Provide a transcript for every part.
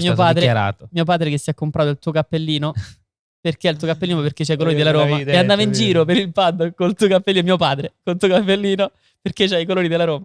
Mio padre che si è comprato il tuo cappellino. Perché è il tuo cappellino? Perché c'hai i colori della Roma. E andava in giro per il pub col tuo cappellino. Mio padre, col tuo cappellino, perché c'hai i colori della Roma.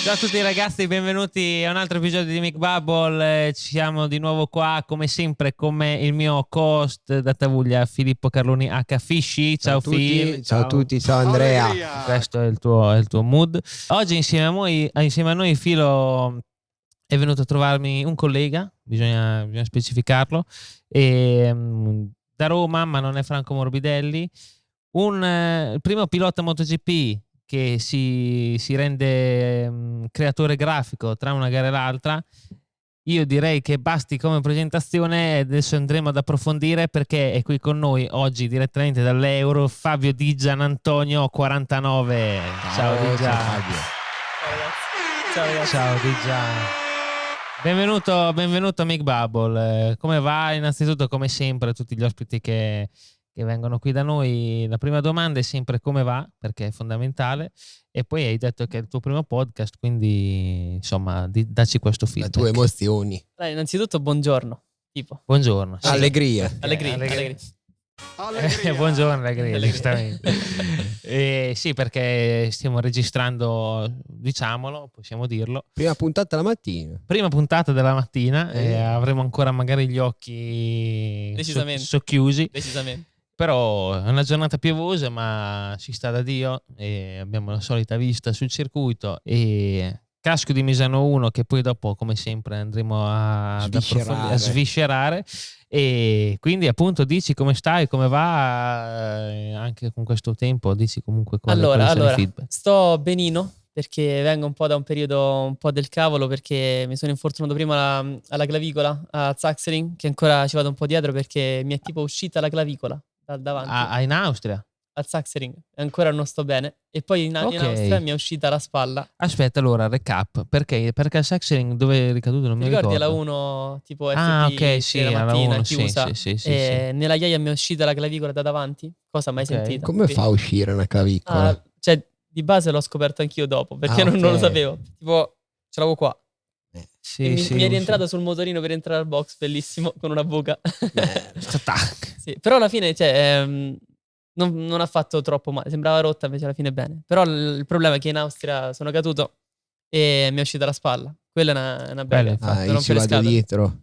Ciao a tutti ragazzi, benvenuti a un altro episodio di Mick Bubble. Ci siamo di nuovo qua, come sempre, come il mio co-host da Tavuglia, Filippo Carloni H. Fisci. Ciao Phil. Ciao a tutti, ciao Andrea. Questo è il tuo mood. Oggi insieme a noi Filo è venuto a trovarmi un collega, bisogna specificarlo, da Roma, ma non è Franco Morbidelli, il primo pilota MotoGP che si rende creatore grafico tra una gara e l'altra. Io direi che basti come presentazione, adesso andremo ad approfondire perché è qui con noi oggi direttamente dall'Euro Fabio Di Gianantonio 49. Ciao Di Gian. Ciao ragazzi. Ciao Di Gian. Benvenuto a Mick Bubble. Come va? Innanzitutto, come sempre, tutti gli ospiti che vengono qui da noi, la prima domanda è sempre come va, perché è fondamentale, e poi hai detto che è il tuo primo podcast, quindi insomma dacci questo feedback. Le tue emozioni. Dai, innanzitutto buongiorno. Buongiorno. Sì. Allegria. Buongiorno, allegria, giustamente. Sì, perché stiamo registrando, diciamolo, possiamo dirlo. Prima puntata la mattina. Prima puntata della mattina, avremo ancora magari gli occhi socchiusi. Decisamente. Però è una giornata piovosa, ma si sta da Dio e abbiamo la solita vista sul circuito e casco di Misano 1 che poi dopo, come sempre, andremo a sviscerare. E quindi appunto dici come stai, come va anche con questo tempo, dici comunque allora feedback. Sto benino perché vengo un po' da un periodo un po' del cavolo, perché mi sono infortunato prima alla clavicola a Sachsenring, che ancora ci vado un po' dietro perché mi è tipo uscita la clavicola dal davanti. In Austria? Al Sachsenring, ancora non sto bene, e poi in Austria mi è uscita la spalla. Aspetta, allora recap, perché al Sachsenring dove è ricaduto non mi ricordo. Ti ricordi alla 1 tipo FP? Ok, sì, la mattina 1, chiusa, sì. nella ghiaia mi è uscita la clavicola da davanti, cosa mai sentita. Come fa a uscire una clavicola? Cioè di base l'ho scoperto anch'io dopo, perché non lo sapevo, tipo ce l'avevo qua. Mi è rientrato sul motorino per entrare al box, bellissimo, con una buca. Sì, però alla fine non ha fatto troppo male, sembrava rotta, invece alla fine bene. Però il problema è che in Austria sono caduto e mi è uscita la spalla. Quella è una bella. Io ci vado dietro.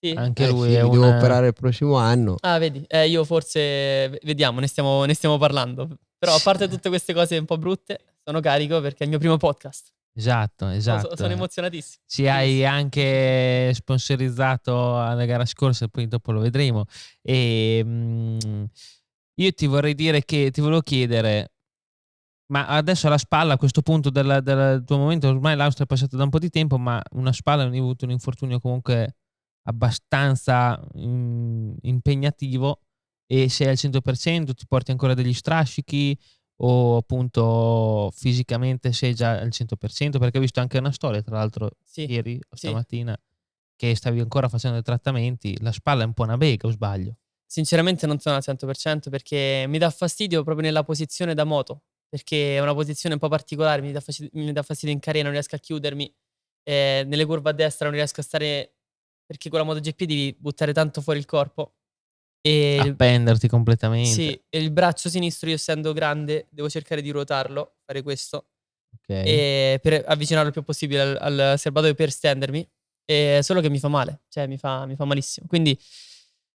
Sì. Anche lui mi devo operare il prossimo anno. Vedi, io forse vediamo, ne stiamo parlando. Però a parte tutte queste cose un po' brutte, sono carico perché è il mio primo podcast. Esatto. Sono emozionatissimo. Ci hai anche sponsorizzato alla gara scorsa, poi dopo lo vedremo. Io ti volevo chiedere, ma adesso la spalla, a questo punto del tuo momento, ormai l'Austria è passata da un po' di tempo, ma una spalla, hai avuto un infortunio comunque abbastanza impegnativo, e sei al 100%, ti porti ancora degli strascichi o appunto fisicamente sei già al 100%? Perché ho visto anche una storia, tra l'altro, ieri o stamattina, che stavi ancora facendo dei trattamenti. La spalla è un po' una bega, o sbaglio? Sinceramente non sono al 100% perché mi dà fastidio proprio nella posizione da moto, perché è una posizione un po' particolare, mi dà fastidio in carena, non riesco a chiudermi, nelle curve a destra non riesco a stare, perché con la MotoGP devi buttare tanto fuori il corpo. Appenderti completamente. Sì, e il braccio sinistro, io essendo grande, devo cercare di ruotarlo, fare questo, per avvicinarlo il più possibile al serbatoio per stendermi, solo che mi fa male, cioè mi fa malissimo. Quindi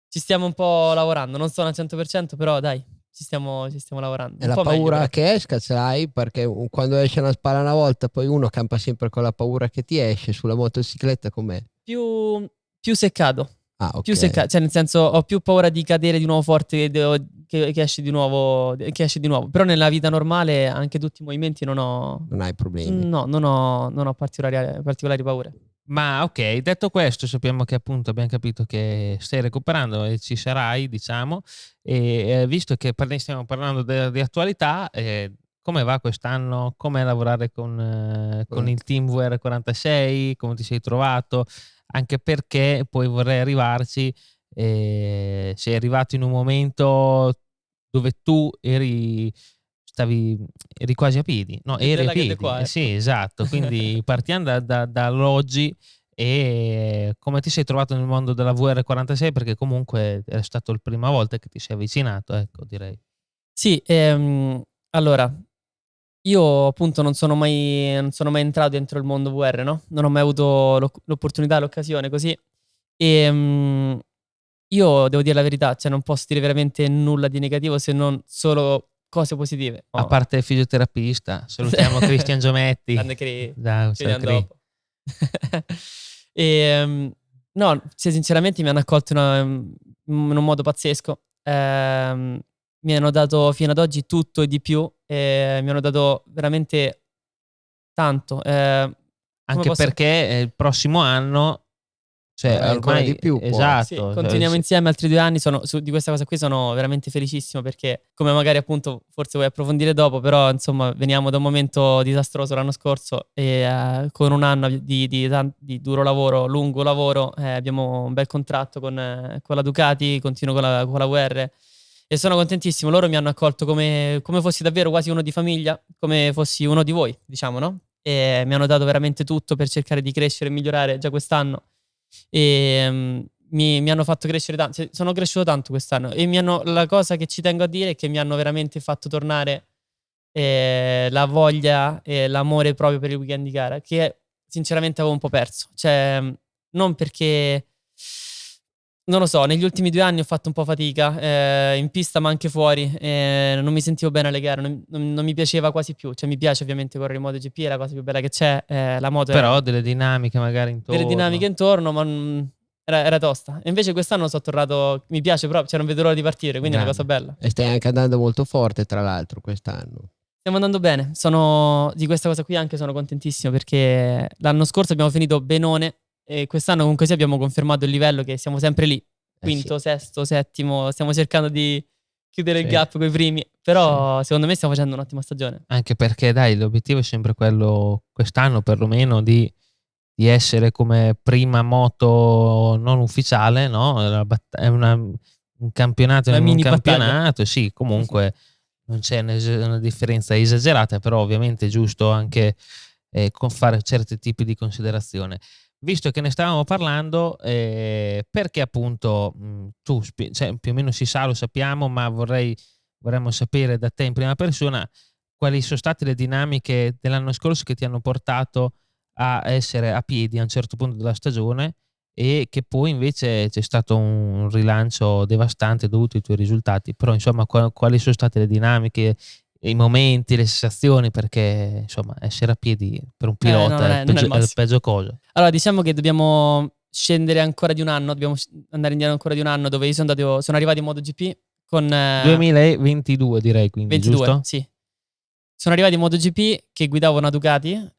ci stiamo un po' lavorando, non sono al 100%, però dai, ci stiamo lavorando. E la paura che esca ce l'hai, perché quando esce una spalla una volta, poi uno campa sempre con la paura che ti esce. Sulla motocicletta com'è? Più seccato. Okay. Più seccato, cioè nel senso ho più paura di cadere di nuovo forte, che esce di nuovo. Però nella vita normale, anche tutti i movimenti non hai problemi. No, non ho particolari paure. Ma ok, detto questo, sappiamo che appunto abbiamo capito che stai recuperando e ci sarai, diciamo, e visto che stiamo parlando di attualità, come va quest'anno? Come lavorare con il Teamwear 46? Come ti sei trovato? Anche perché poi vorrei arrivarci, sei arrivato in un momento dove tu eri quasi a piedi, no, eri a piedi, sì, esatto, quindi partiamo dall'oggi. E come ti sei trovato nel mondo della VR46? Perché comunque è stata la prima volta che ti sei avvicinato, ecco, direi. Sì, allora, io appunto non sono mai entrato dentro il mondo VR, no? Non ho mai avuto l'opportunità, l'occasione così. E io devo dire la verità, cioè non posso dire veramente nulla di negativo se non solo cose positive. A parte il fisioterapista, salutiamo Cristian Giometti. Grande dopo. No, sinceramente mi hanno accolto in un modo pazzesco. Mi hanno dato fino ad oggi tutto e di più. Mi hanno dato veramente tanto. Anche perché il prossimo anno, cioè ancora di più. Esatto. Sì, continuiamo insieme altri 2 anni. Di questa cosa qui sono veramente felicissimo perché, come magari appunto forse vuoi approfondire dopo, però insomma veniamo da un momento disastroso l'anno scorso e con un anno di duro lavoro, lungo lavoro, abbiamo un bel contratto con la Ducati, continuo con la VR e sono contentissimo. Loro mi hanno accolto come fossi davvero quasi uno di famiglia, come fossi uno di voi, diciamo, no? E mi hanno dato veramente tutto per cercare di crescere e migliorare già quest'anno. E mi hanno fatto crescere tanto, sono cresciuto tanto quest'anno e la cosa che ci tengo a dire è che mi hanno veramente fatto tornare la voglia e l'amore proprio per il weekend di gara, che sinceramente avevo un po' perso, cioè non perché non lo so, negli ultimi 2 anni ho fatto un po' fatica in pista ma anche fuori, non mi sentivo bene alle gare, non mi piaceva quasi più, cioè mi piace ovviamente correre in MotoGP, è la cosa più bella che c'è, la moto però delle dinamiche magari intorno. Delle dinamiche intorno, ma era tosta. E invece quest'anno sono tornato, mi piace proprio, cioè non vedo l'ora di partire, quindi è una cosa bella. E stai anche andando molto forte, tra l'altro, quest'anno. Stiamo andando bene, di questa cosa qui anche sono contentissimo perché l'anno scorso abbiamo finito benone e quest'anno comunque sì abbiamo confermato il livello che siamo sempre lì, quinto, sesto, settimo, stiamo cercando di chiudere il gap con i primi, però secondo me stiamo facendo un'ottima stagione. Anche perché dai, l'obiettivo è sempre quello, quest'anno perlomeno, di essere come prima moto non ufficiale, no? È un campionato in un campionato, sì, comunque non c'è una differenza esagerata, però ovviamente è giusto anche fare certi tipi di considerazione. Visto che ne stavamo parlando, perché appunto tu, cioè, più o meno si sa, lo sappiamo, ma vorremmo sapere da te in prima persona quali sono state le dinamiche dell'anno scorso che ti hanno portato a essere a piedi a un certo punto della stagione e che poi invece c'è stato un rilancio devastante dovuto ai tuoi risultati. Però insomma quali sono state le dinamiche, i momenti, le sensazioni, perché insomma essere a piedi per un pilota è il peggio cosa. Allora diciamo che dobbiamo scendere ancora di un anno, dobbiamo andare indietro ancora di un anno, dove io sono arrivato in MotoGP con 2022 direi, quindi 22, giusto? Sì. Sono arrivato in MotoGP che guidavo una Ducati,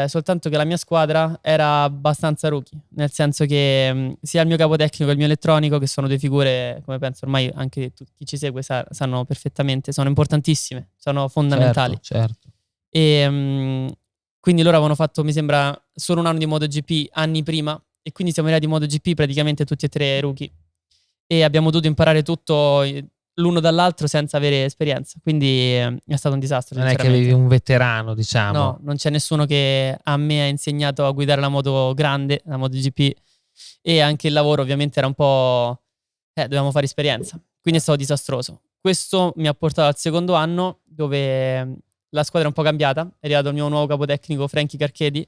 soltanto che la mia squadra era abbastanza rookie, nel senso che sia il mio capo tecnico che il mio elettronico, che sono 2 figure, come penso ormai anche chi ci segue sanno perfettamente, sono importantissime, sono fondamentali. Certo. E quindi loro avevano fatto, mi sembra, solo un anno di MotoGP anni prima, e quindi siamo arrivati in MotoGP praticamente tutti e 3 rookie. E abbiamo dovuto imparare tutto l'uno dall'altro senza avere esperienza, quindi è stato un disastro. Non è che avevi un veterano, diciamo. No, non c'è nessuno che a me ha insegnato a guidare la moto grande, la MotoGP, e anche il lavoro ovviamente era un po'... dovevamo fare esperienza, quindi è stato disastroso. Questo mi ha portato al secondo anno, dove la squadra è un po' cambiata, è arrivato il mio nuovo capotecnico Frankie Carchedi,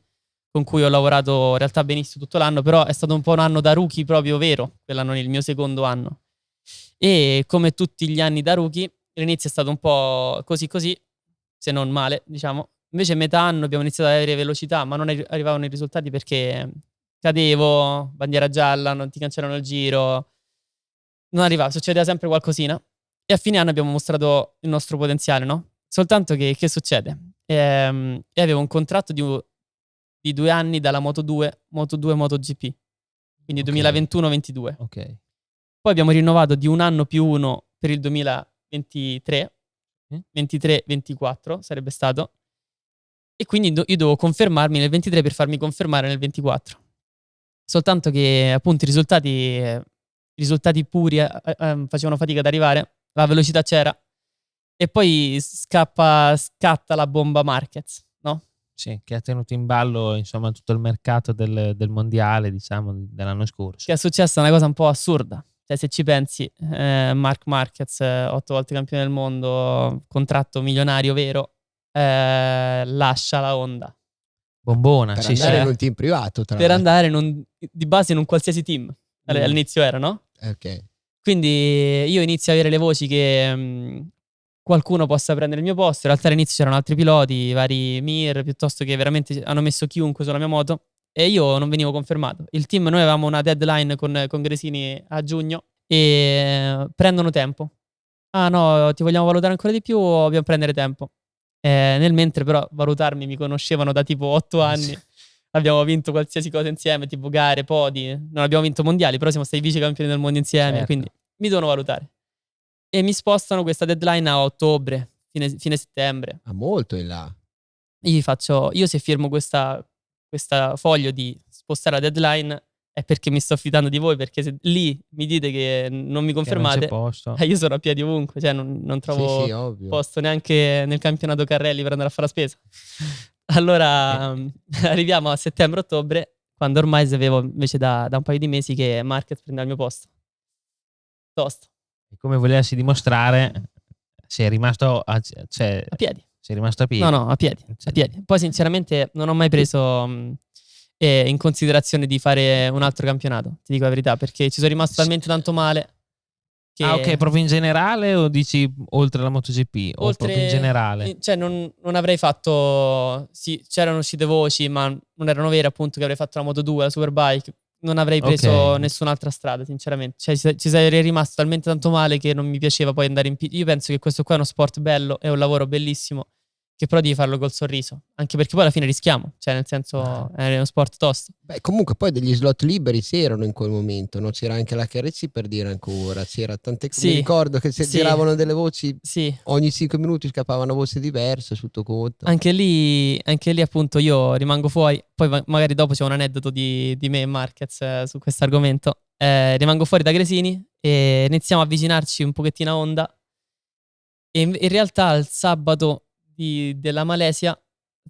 con cui ho lavorato in realtà benissimo tutto l'anno, però è stato un po' un anno da rookie proprio vero, quell'anno lì, il mio secondo anno. E come tutti gli anni da rookie, l'inizio è stato un po' così, se non male, diciamo. Invece a metà anno abbiamo iniziato ad avere velocità, ma non arrivavano i risultati perché cadevo, bandiera gialla, non ti cancellano il giro, non arrivava, succedeva sempre qualcosina. E a fine anno abbiamo mostrato il nostro potenziale, no? Soltanto che succede? E avevo un contratto di 2 anni dalla Moto2, MotoGP, quindi 2021-22. Ok. Poi abbiamo rinnovato di 1 anno più 1 per il 2023, 23-24 sarebbe stato, e quindi io dovevo confermarmi nel 23 per farmi confermare nel 24. Soltanto che appunto i risultati puri facevano fatica ad arrivare, la velocità c'era, E poi scatta la bomba Marquez, no? Sì, che ha tenuto in ballo insomma tutto il mercato del mondiale, diciamo, dell'anno scorso. Che è successa una cosa un po' assurda. Cioè, se ci pensi, Marc Marquez, 8 volte campione del mondo, contratto milionario vero, lascia la Honda. Bombona, per sì, andare sì. in un team privato, tra Per l'altro. andare di base in un qualsiasi team. All'inizio era, no? Ok. Quindi io inizio a avere le voci che qualcuno possa prendere il mio posto. In realtà all'inizio c'erano altri piloti, vari Mir, piuttosto che veramente hanno messo chiunque sulla mia moto. E io non venivo confermato. Il team, noi avevamo una deadline con Gresini a giugno e prendono tempo. Ah no, ti vogliamo valutare ancora di più o dobbiamo prendere tempo? Nel mentre però valutarmi mi conoscevano da tipo 8 anni. Abbiamo vinto qualsiasi cosa insieme, tipo gare, podi. Non abbiamo vinto mondiali, però siamo stati vice campioni del mondo insieme, Certo. quindi mi devono valutare. E mi spostano questa deadline a ottobre, fine settembre. Molto in là. Io se firmo questa foglio di spostare la deadline è perché mi sto fidando di voi, perché se lì mi dite che non mi confermate, io sono a piedi ovunque, cioè non trovo Sì, ovvio. posto neanche nel campionato Carrelli per andare a fare la spesa. Allora arriviamo a settembre-ottobre, quando ormai sapevo invece da un paio di mesi che Marquez prendeva il mio posto. Tosto. E come volessi dimostrare, sei rimasto a piedi. Sei rimasto a piedi? No, a piedi. A piedi. Poi sinceramente non ho mai preso in considerazione di fare un altro campionato, ti dico la verità, perché ci sono rimasto talmente tanto male che... Ah, ok, proprio in generale o dici oltre la MotoGP? O proprio in generale? Cioè non avrei fatto... Sì, c'erano uscite voci, ma non erano vere, appunto, che avrei fatto la Moto2, la Superbike. Non avrei preso nessun'altra strada, sinceramente. Cioè ci sarei rimasto talmente tanto male che non mi piaceva poi andare in pista. Io penso che questo qua è uno sport bello, è un lavoro bellissimo, che però devi farlo col sorriso. Anche perché poi alla fine rischiamo, cioè nel senso è uno sport tosto. Beh, comunque poi degli slot liberi c'erano in quel momento, no? C'era anche la KRC per dire ancora, c'era tante cose. Mi ricordo che se giravano delle voci, ogni 5 minuti scappavano voci diverse, tutto conto. Anche lì appunto io rimango fuori, poi magari dopo c'è un aneddoto di me e Marquez su questo argomento. Rimango fuori da Gresini e iniziamo a avvicinarci un pochettino a Honda e in realtà il sabato della Malesia,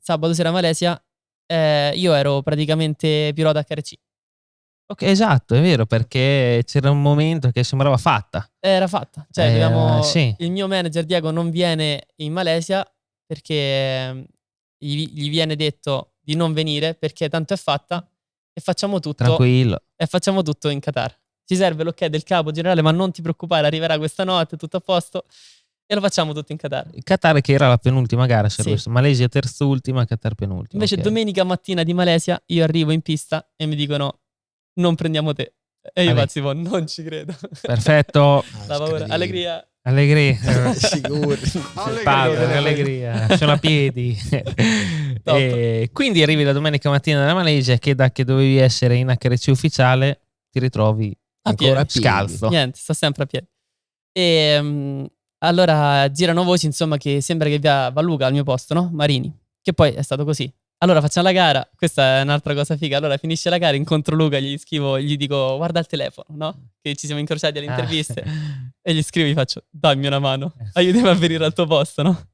sabato sera Malesia, io ero praticamente pilota HRC. Ok, esatto, è vero, perché c'era un momento che sembrava fatta. Era fatta, cioè il mio manager Diego non viene in Malesia perché gli viene detto di non venire perché tanto è fatta e facciamo tutto. Tranquillo. E facciamo tutto in Qatar. Ci serve l'ok del capo generale, ma non ti preoccupare, arriverà questa notte, tutto a posto. E lo facciamo tutto in Qatar. Il Qatar che era la penultima gara, Malesia terzultima, Qatar penultima. Invece domenica mattina di Malesia io arrivo in pista e mi dicono non prendiamo te. E io tipo non ci credo. Perfetto. La paura. Allegria. Sicuro. Allegria. Sono a piedi. E quindi arrivi la domenica mattina dalla Malesia che da che dovevi essere in HRC ufficiale ti ritrovi ancora scalzo. Niente, sto sempre a piedi. E allora girano voci, insomma, che sembra che va Luca al mio posto, no? Marini. Che poi è stato così. Allora facciamo la gara, questa è un'altra cosa figa. Allora finisce la gara, incontro Luca, gli scrivo, gli dico guarda il telefono, no? Che ci siamo incrociati alle interviste. E gli scrivo, gli faccio dammi una mano, aiutami a venire al tuo posto, no?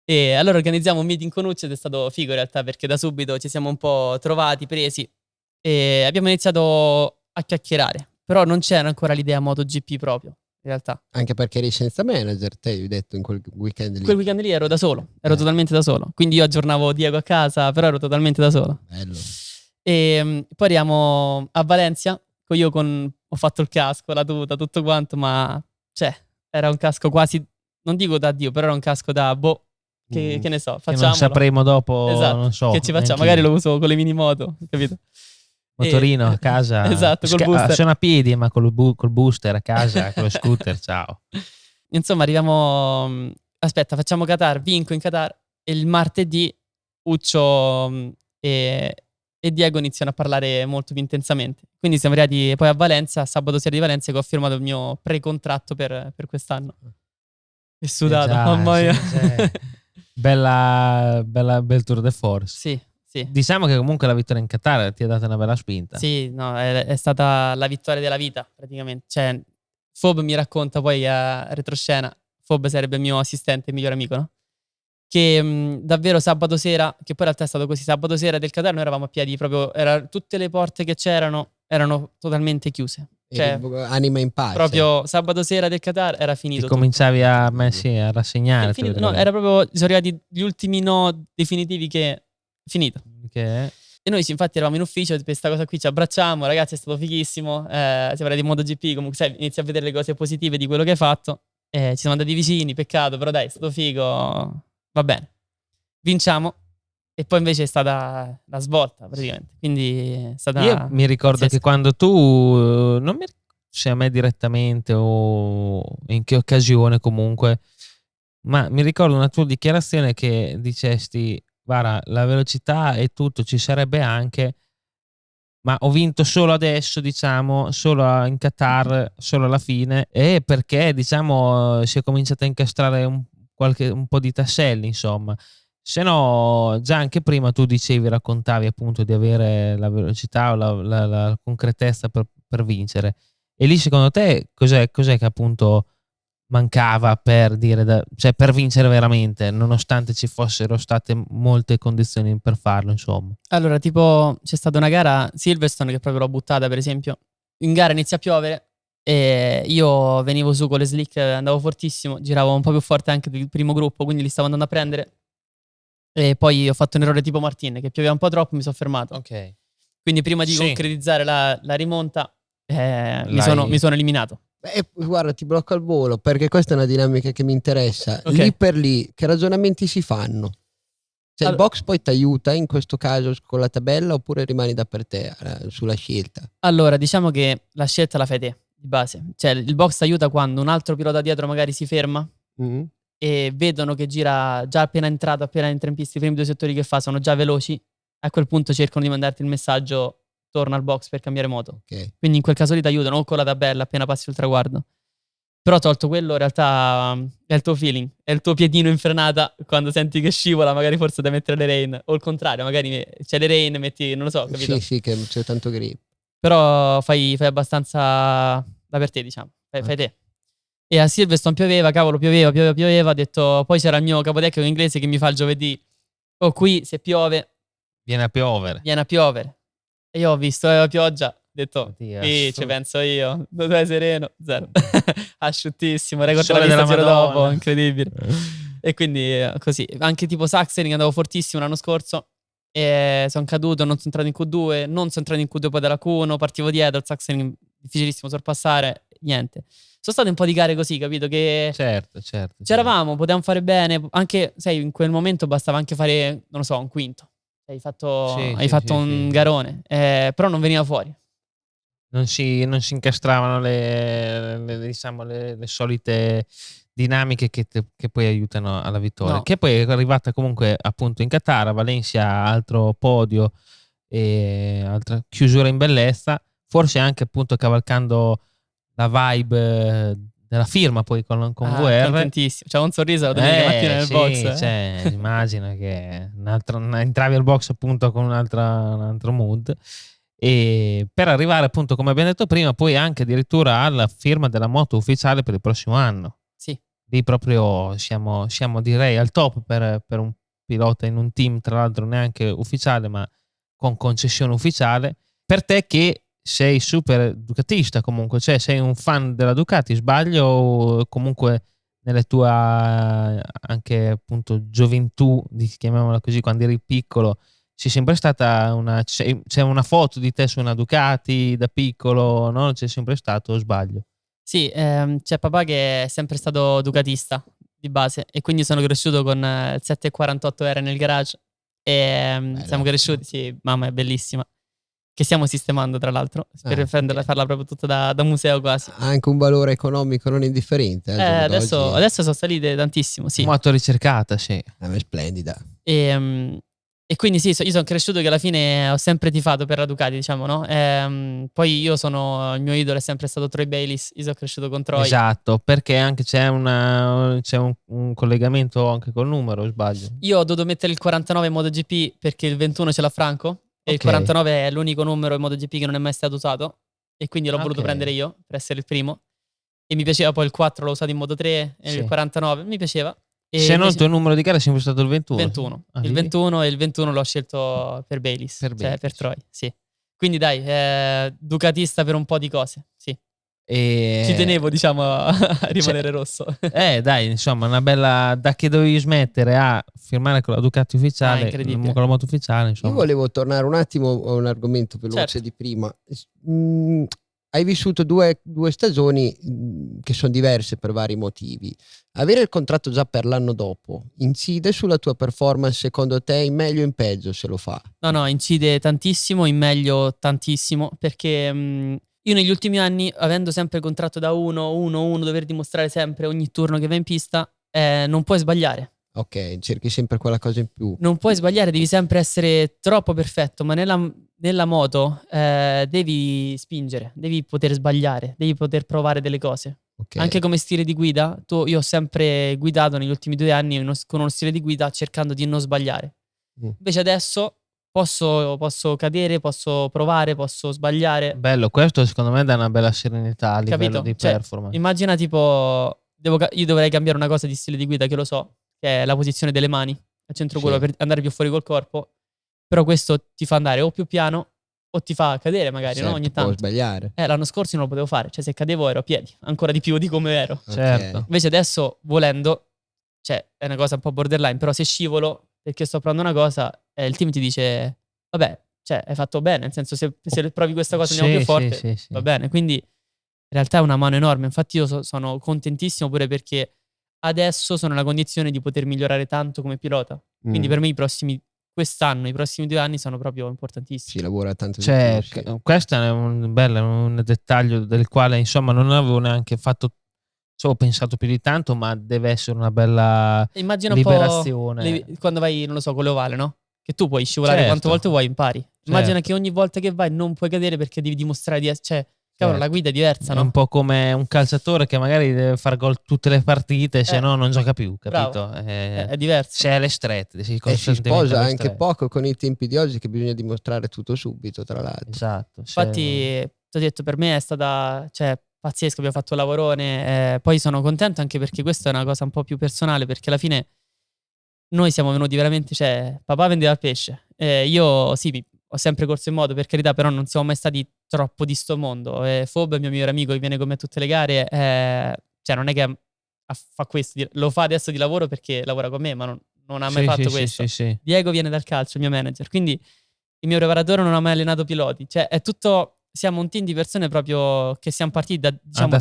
E allora organizziamo un meeting con Ucci ed è stato figo in realtà perché da subito ci siamo un po' trovati, presi e abbiamo iniziato a chiacchierare. Però non c'era ancora l'idea MotoGP proprio. In realtà. Anche perché eri senza manager, te hai detto in quel weekend lì. Quel weekend lì ero da solo, ero totalmente da solo. Quindi io aggiornavo Diego a casa, però ero totalmente da solo. Bello. E poi arriviamo a Valencia, ho fatto il casco, la tuta, tutto quanto, ma cioè, era un casco quasi, non dico da Dio, però era un casco da che ne so, facciamolo. Che non sapremo dopo, esatto, non so. Che ci facciamo, magari lo uso con le mini moto, capito? Motorino a casa. Esatto, col booster. Sono a piedi, ma col booster a casa, con lo scooter, ciao. Insomma, arriviamo... Aspetta, facciamo Qatar, vinco in Qatar e il martedì Uccio e Diego iniziano a parlare molto più intensamente. Quindi siamo arrivati poi a Valencia, sabato sera di Valencia, che ho firmato il mio pre-contratto per quest'anno. E sudato, mamma mia. Bel tour de force. Sì. Diciamo che comunque la vittoria in Qatar ti ha dato una bella spinta. Sì, no, è stata la vittoria della vita praticamente. Cioè, Fob mi racconta poi a retroscena, Fob sarebbe il mio assistente, il migliore amico, no? Che davvero sabato sera, che poi in realtà è stato così, sabato sera del Qatar noi eravamo a piedi, proprio tutte le porte che c'erano erano totalmente chiuse. Cioè, anima in pace. Proprio sabato sera del Qatar era finito. E cominciavi a rassegnare. No, era proprio, sono arrivati gli ultimi no definitivi che finito. Okay. E noi infatti eravamo in ufficio per questa cosa qui, ci abbracciamo, ragazzi, è stato fighissimo, siamo arrivati in MotoGP, comunque sai, inizi a vedere le cose positive di quello che hai fatto, ci siamo andati vicini, peccato, però dai, è stato figo, va bene. Vinciamo, e poi invece è stata la svolta praticamente, quindi è stata... Io mi ricordo che quando tu, non mi ricordo se a me direttamente o in che occasione comunque, ma mi ricordo una tua dichiarazione che dicesti: guarda, la velocità e tutto ci sarebbe anche, ma ho vinto solo adesso, diciamo, solo in Qatar, solo alla fine, e perché, diciamo, si è cominciato a incastrare un po' di tasselli, insomma. Se no, già anche prima tu raccontavi appunto di avere la velocità o la concretezza per vincere. E lì secondo te cos'è che appunto mancava per cioè per vincere veramente, nonostante ci fossero state molte condizioni per farlo, insomma? Allora, tipo, c'è stata una gara Silverstone che proprio l'ho buttata, per esempio. In gara inizia a piovere e io venivo su con le slick, andavo fortissimo, giravo un po' più forte anche del primo gruppo, quindi li stavo andando a prendere. E poi ho fatto un errore tipo Martin, che pioveva un po' troppo, mi sono fermato. Ok. Quindi prima di concretizzare la rimonta, mi sono eliminato. Guarda, ti blocco al volo perché questa è una dinamica che mi interessa. Okay. Lì per lì, che ragionamenti si fanno? Cioè, il box poi ti aiuta in questo caso con la tabella oppure rimani da per te sulla scelta? Allora, diciamo che la scelta la fai te, di base. Cioè, il box ti aiuta quando un altro pilota dietro magari si ferma e vedono che gira già appena entra in pista, i primi due settori che fa sono già veloci. A quel punto cercano di mandarti il messaggio: torna al box per cambiare moto. Okay. Quindi in quel caso lì ti aiutano o con la tabella appena passi il traguardo. Però tolto quello, in realtà è il tuo feeling, è il tuo piedino in frenata quando senti che scivola, magari forse da mettere le rain, o il contrario, magari c'è le rain, metti, non lo so, capito? Sì, che c'è tanto grip. Però fai abbastanza da per te, diciamo, fai te. E a Silverstone pioveva, ho detto, poi c'era il mio capotecnico inglese che mi fa il giovedì: oh, qui se piove viene a piovere. E io ho visto la pioggia, ho detto, sì, ci penso io, dove sereno, zero. Asciuttissimo, record della vista giro dopo, incredibile. E quindi così, anche tipo Sachsenring andavo fortissimo l'anno scorso e sono caduto, non sono entrato in Q2, non sono entrato in Q2 poi dalla Q1, partivo dietro, il Sachsenring difficilissimo sorpassare, niente. Sono state un po' di gare così, capito? Che certo. C'eravamo, potevamo fare bene, anche, sai, in quel momento bastava anche fare, non lo so, un quinto. Hai fatto un garone, però non veniva fuori. Non si incastravano le solite dinamiche che poi aiutano alla vittoria. No. Che poi è arrivata comunque appunto in Qatar, a Valencia, altro podio e altra chiusura in bellezza, forse anche appunto cavalcando la vibe della firma poi con VR. Contentissimo, c'è un sorriso la domenica mattina nel box. Cioè, immagino che entravi al box appunto con un altro mood, e per arrivare appunto, come abbiamo detto prima, poi anche addirittura alla firma della moto ufficiale per il prossimo anno. Sì. Lì proprio siamo direi al top per un pilota in un team, tra l'altro neanche ufficiale ma con concessione ufficiale. Per te che sei super ducatista comunque, cioè sei un fan della Ducati, sbaglio? O comunque nelle tue anche appunto gioventù, chiamiamola così, quando eri piccolo, c'è sempre stata c'è una foto di te su una Ducati da piccolo, no? C'è sempre stato, o sbaglio? Sì, c'è papà che è sempre stato ducatista di base e quindi sono cresciuto con il 748R nel garage e siamo cresciuti, sì, mamma è bellissima. Che stiamo sistemando, tra l'altro, per farla proprio tutta da museo quasi. Ha anche un valore economico non indifferente. Adesso sono salite tantissimo, sì. Molto ricercata, sì. È splendida. E quindi sì, io sono cresciuto che alla fine ho sempre tifato per la Ducati, diciamo, no? Poi il mio idolo è sempre stato Troy Bayliss, io sono cresciuto con Troy. Esatto, perché anche c'è un collegamento anche col numero, o sbaglio? Io ho dovuto mettere il 49 in MotoGP perché il 21 ce l'ha Franco. E il 49 è l'unico numero in MotoGP che non è mai stato usato e quindi l'ho voluto prendere io per essere il primo. E mi piaceva, poi il 4 l'ho usato in Moto 3, e il 49 mi piaceva. E se no il tuo numero di gara è sempre stato il 21? 21. Il 21 e il 21 l'ho scelto per Bayliss, per Troy, sì. Quindi dai, ducatista per un po' di cose, sì. Ci tenevo, diciamo, a rimanere rosso. Dai, insomma, una bella... Da che dovevi smettere a firmare con la Ducati ufficiale, con la moto ufficiale, insomma. Io volevo tornare un attimo a un argomento veloce di prima. Hai vissuto due stagioni che sono diverse per vari motivi. Avere il contratto già per l'anno dopo incide sulla tua performance, secondo te, in meglio o in peggio, se lo fa? No, incide tantissimo, in meglio tantissimo, perché io negli ultimi anni, avendo sempre contratto da uno, dover dimostrare sempre ogni turno che va in pista, non puoi sbagliare. Ok, cerchi sempre quella cosa in più. Non puoi sbagliare, devi sempre essere troppo perfetto, ma nella moto devi spingere, devi poter sbagliare, devi poter provare delle cose. Okay. Anche come stile di guida, io ho sempre guidato negli ultimi 2 anni con uno stile di guida cercando di non sbagliare. Invece adesso posso cadere, posso provare, posso sbagliare. Bello, questo secondo me dà una bella serenità a livello di performance. Immagina tipo, io dovrei cambiare una cosa di stile di guida che lo so, che è la posizione delle mani al centro culo per andare più fuori col corpo, però questo ti fa andare o più piano o ti fa cadere magari, no? Ogni tanto. Può sbagliare. L'anno scorso non lo potevo fare, cioè se cadevo ero a piedi, ancora di più di come ero. Certo. Invece adesso, volendo, è una cosa un po' borderline, però se scivolo perché sto provando una cosa, il team ti dice, vabbè, hai fatto bene, nel senso se provi questa cosa andiamo più forte, va bene. Quindi in realtà è una mano enorme, infatti io sono contentissimo pure perché adesso sono nella condizione di poter migliorare tanto come pilota. Quindi per me quest'anno, i prossimi 2 anni sono proprio importantissimi. Si lavora tanto di più, sì. Questo è un dettaglio del quale insomma non avevo neanche pensato più di tanto, ma deve essere una bella liberazione. Un po' quando vai, non lo so, con l'ovale, no? Che tu puoi scivolare quante volte vuoi, impari. Immagina che ogni volta che vai non puoi cadere perché devi dimostrare di essere... Cavolo, la guida è diversa, no? È un po' come un calciatore che magari deve fare gol tutte le partite, se no non gioca più, capito? È diverso. Se è alle strette, si sposa anche poco con i tempi di oggi, che bisogna dimostrare tutto subito, tra l'altro. Esatto. Infatti, ti ho detto, per me è stata pazzesco, abbiamo fatto un lavorone, poi sono contento anche perché questa è una cosa un po' più personale, perché alla fine noi siamo venuti veramente, papà vendeva pesce, io sì, ho sempre corso in moto, per carità, però non siamo mai stati troppo di sto mondo. Fob è il mio migliore amico che viene con me a tutte le gare, non è che fa questo, lo fa adesso di lavoro perché lavora con me, ma non ha mai fatto questo. Sì. Diego viene dal calcio, il mio manager, quindi il mio preparatore non ha mai allenato piloti, è tutto... Siamo un team di persone proprio che siamo partiti da zero,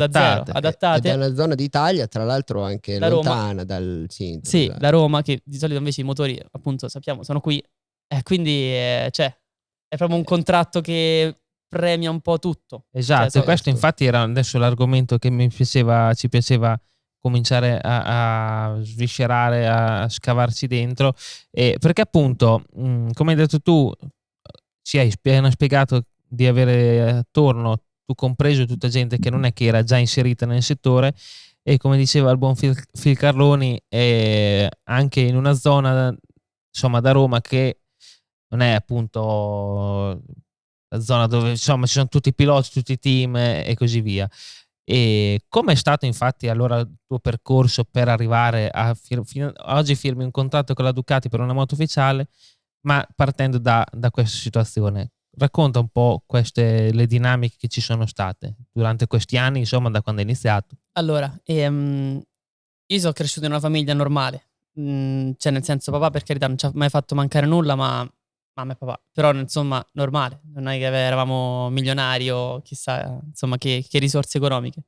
adattate. È una zona d'Italia, tra l'altro anche da lontana dal centro. Sì, da Roma, che di solito invece i motori, appunto, sappiamo, sono qui. Quindi, è proprio un contratto che premia un po' tutto. Esatto, questo infatti era adesso l'argomento che ci piaceva cominciare a sviscerare, a scavarci dentro, perché appunto, come hai detto tu, ci hai appena spiegato di avere attorno, tu compreso, tutta gente che non è che era già inserita nel settore, e come diceva il buon Phil Carloni, anche in una zona, insomma, da Roma, che non è appunto la zona dove insomma ci sono tutti i piloti, tutti i team e così via. E come è stato infatti allora il tuo percorso per arrivare a oggi firmi un contratto con la Ducati per una moto ufficiale, ma partendo da questa situazione? Racconta un po' le dinamiche che ci sono state durante questi anni, insomma, da quando è iniziato. Allora, io sono cresciuto in una famiglia normale, nel senso, papà per carità non ci ha mai fatto mancare nulla, ma mamma e papà, però insomma normale, non è che eravamo milionari o chissà insomma che risorse economiche.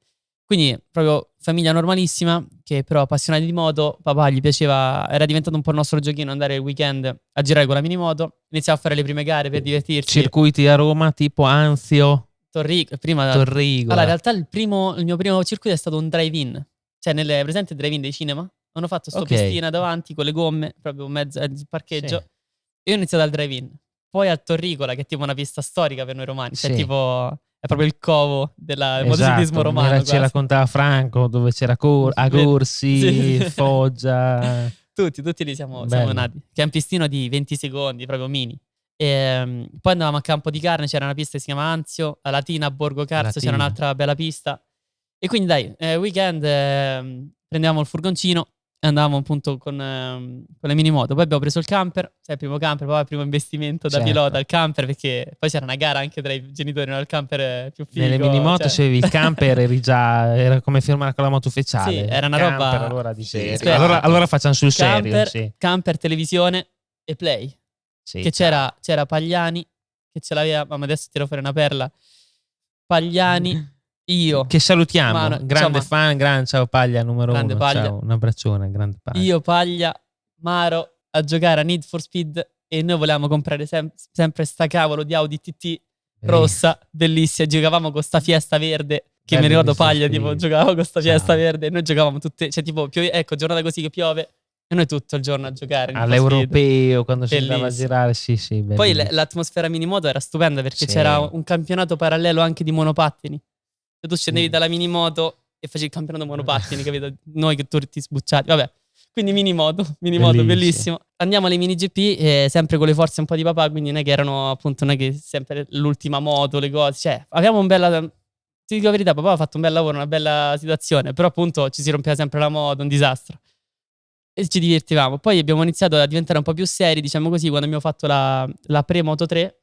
Quindi proprio famiglia normalissima, che però appassionati di moto. Papà gli piaceva, era diventato un po' il nostro giochino andare il weekend a girare con la minimoto. Iniziamo a fare le prime gare per divertirci. Circuiti a Roma tipo Anzio, Torrigo. Torrigo. Allora in realtà il mio primo circuito è stato un drive-in, presente il drive-in dei cinema? Hanno fatto pistina davanti con le gomme, proprio mezzo il parcheggio. Sì. Io ho iniziato al drive-in, poi a Torrigola, che è tipo una pista storica per noi romani, tipo... È proprio il covo del motociclismo romano. Ci raccontava Franco, dove c'era Agorsi, Foggia. Tutti lì siamo nati. Che è un pistino di 20 secondi, proprio mini. Poi andavamo a Campo di Carne, c'era una pista che si chiama Anzio. A Latina, a Borgo Carso, c'era un'altra bella pista. E quindi dai, weekend prendevamo il furgoncino e andavamo appunto con le minimoto. Poi abbiamo preso il camper, il primo camper, poi il primo investimento da pilota al camper, perché poi c'era una gara anche tra i genitori, no? Il camper più figo. Nelle minimoto se avevi il camper era come firmare con la moto ufficiale. Sì, era una roba. Allora dici, allora facciamo sul serio. Camper, televisione e play. Sì, che c'era Pagliani, che ce l'aveva, ma adesso tiro fuori una perla. Pagliani. Io che salutiamo, grande fan, ciao Paglia numero uno, Paglia. Ciao, un abbraccione, grande Paglia. Io, Paglia, Maro a giocare a Need for Speed e noi volevamo comprare sempre sta cavolo di Audi TT rossa, bellissima, giocavamo con sta Fiesta verde, che mi ricordo Paglia, tipo giocavo con sta Fiesta verde e noi giocavamo tutte, cioè tipo, ecco, giornata così che piove e noi tutto il giorno a giocare all'europeo quando si andava a girare, sì, bellissimo. Poi l'atmosfera minimoto era stupenda perché c'era un campionato parallelo anche di monopattini. Tu scendevi dalla minimoto e facevi il campionato monopattini, capito? Noi che tutti sbucciati, vabbè. Quindi minimoto, bellissimo. Andiamo alle mini GP, sempre con le forze un po' di papà, quindi non è che erano appunto, non è che sempre l'ultima moto, le cose, cioè avevamo un bella, ti dico la verità, papà ha fatto un bel lavoro, una bella situazione, però appunto ci si rompeva sempre la moto, un disastro. E ci divertivamo. Poi abbiamo iniziato a diventare un po' più seri, diciamo così, quando abbiamo fatto la pre-Moto 3,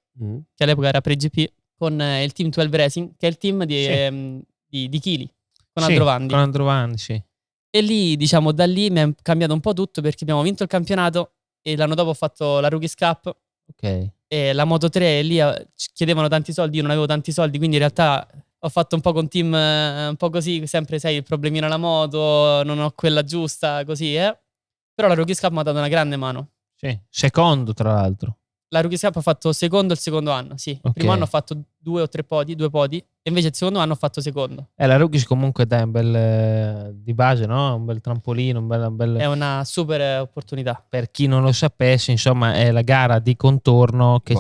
che all'epoca era pre-GP, con il team 12 Racing, che è il team di Chili, con Androvandi. Con Androvandi, sì. E lì, diciamo, da lì mi è cambiato un po' tutto perché abbiamo vinto il campionato e l'anno dopo ho fatto la Rookies Cup. Ok. E la Moto 3 lì ci chiedevano tanti soldi, io non avevo tanti soldi, quindi in realtà ho fatto un po' con team un po' così, sempre sai, il problemino alla moto, non ho quella giusta, così, Però la Rookies Cup mi ha dato una grande mano. Sì, secondo tra l'altro. La Rookies Cup ho fatto secondo il secondo anno, sì. Il primo anno ho fatto 2 o 3 podi, 2 podi, e invece il secondo anno ho fatto secondo. La Rookies comunque dai un bel di base, no? Un bel trampolino, un bel... È una super opportunità. Per chi non lo sapesse, insomma, è la gara di contorno che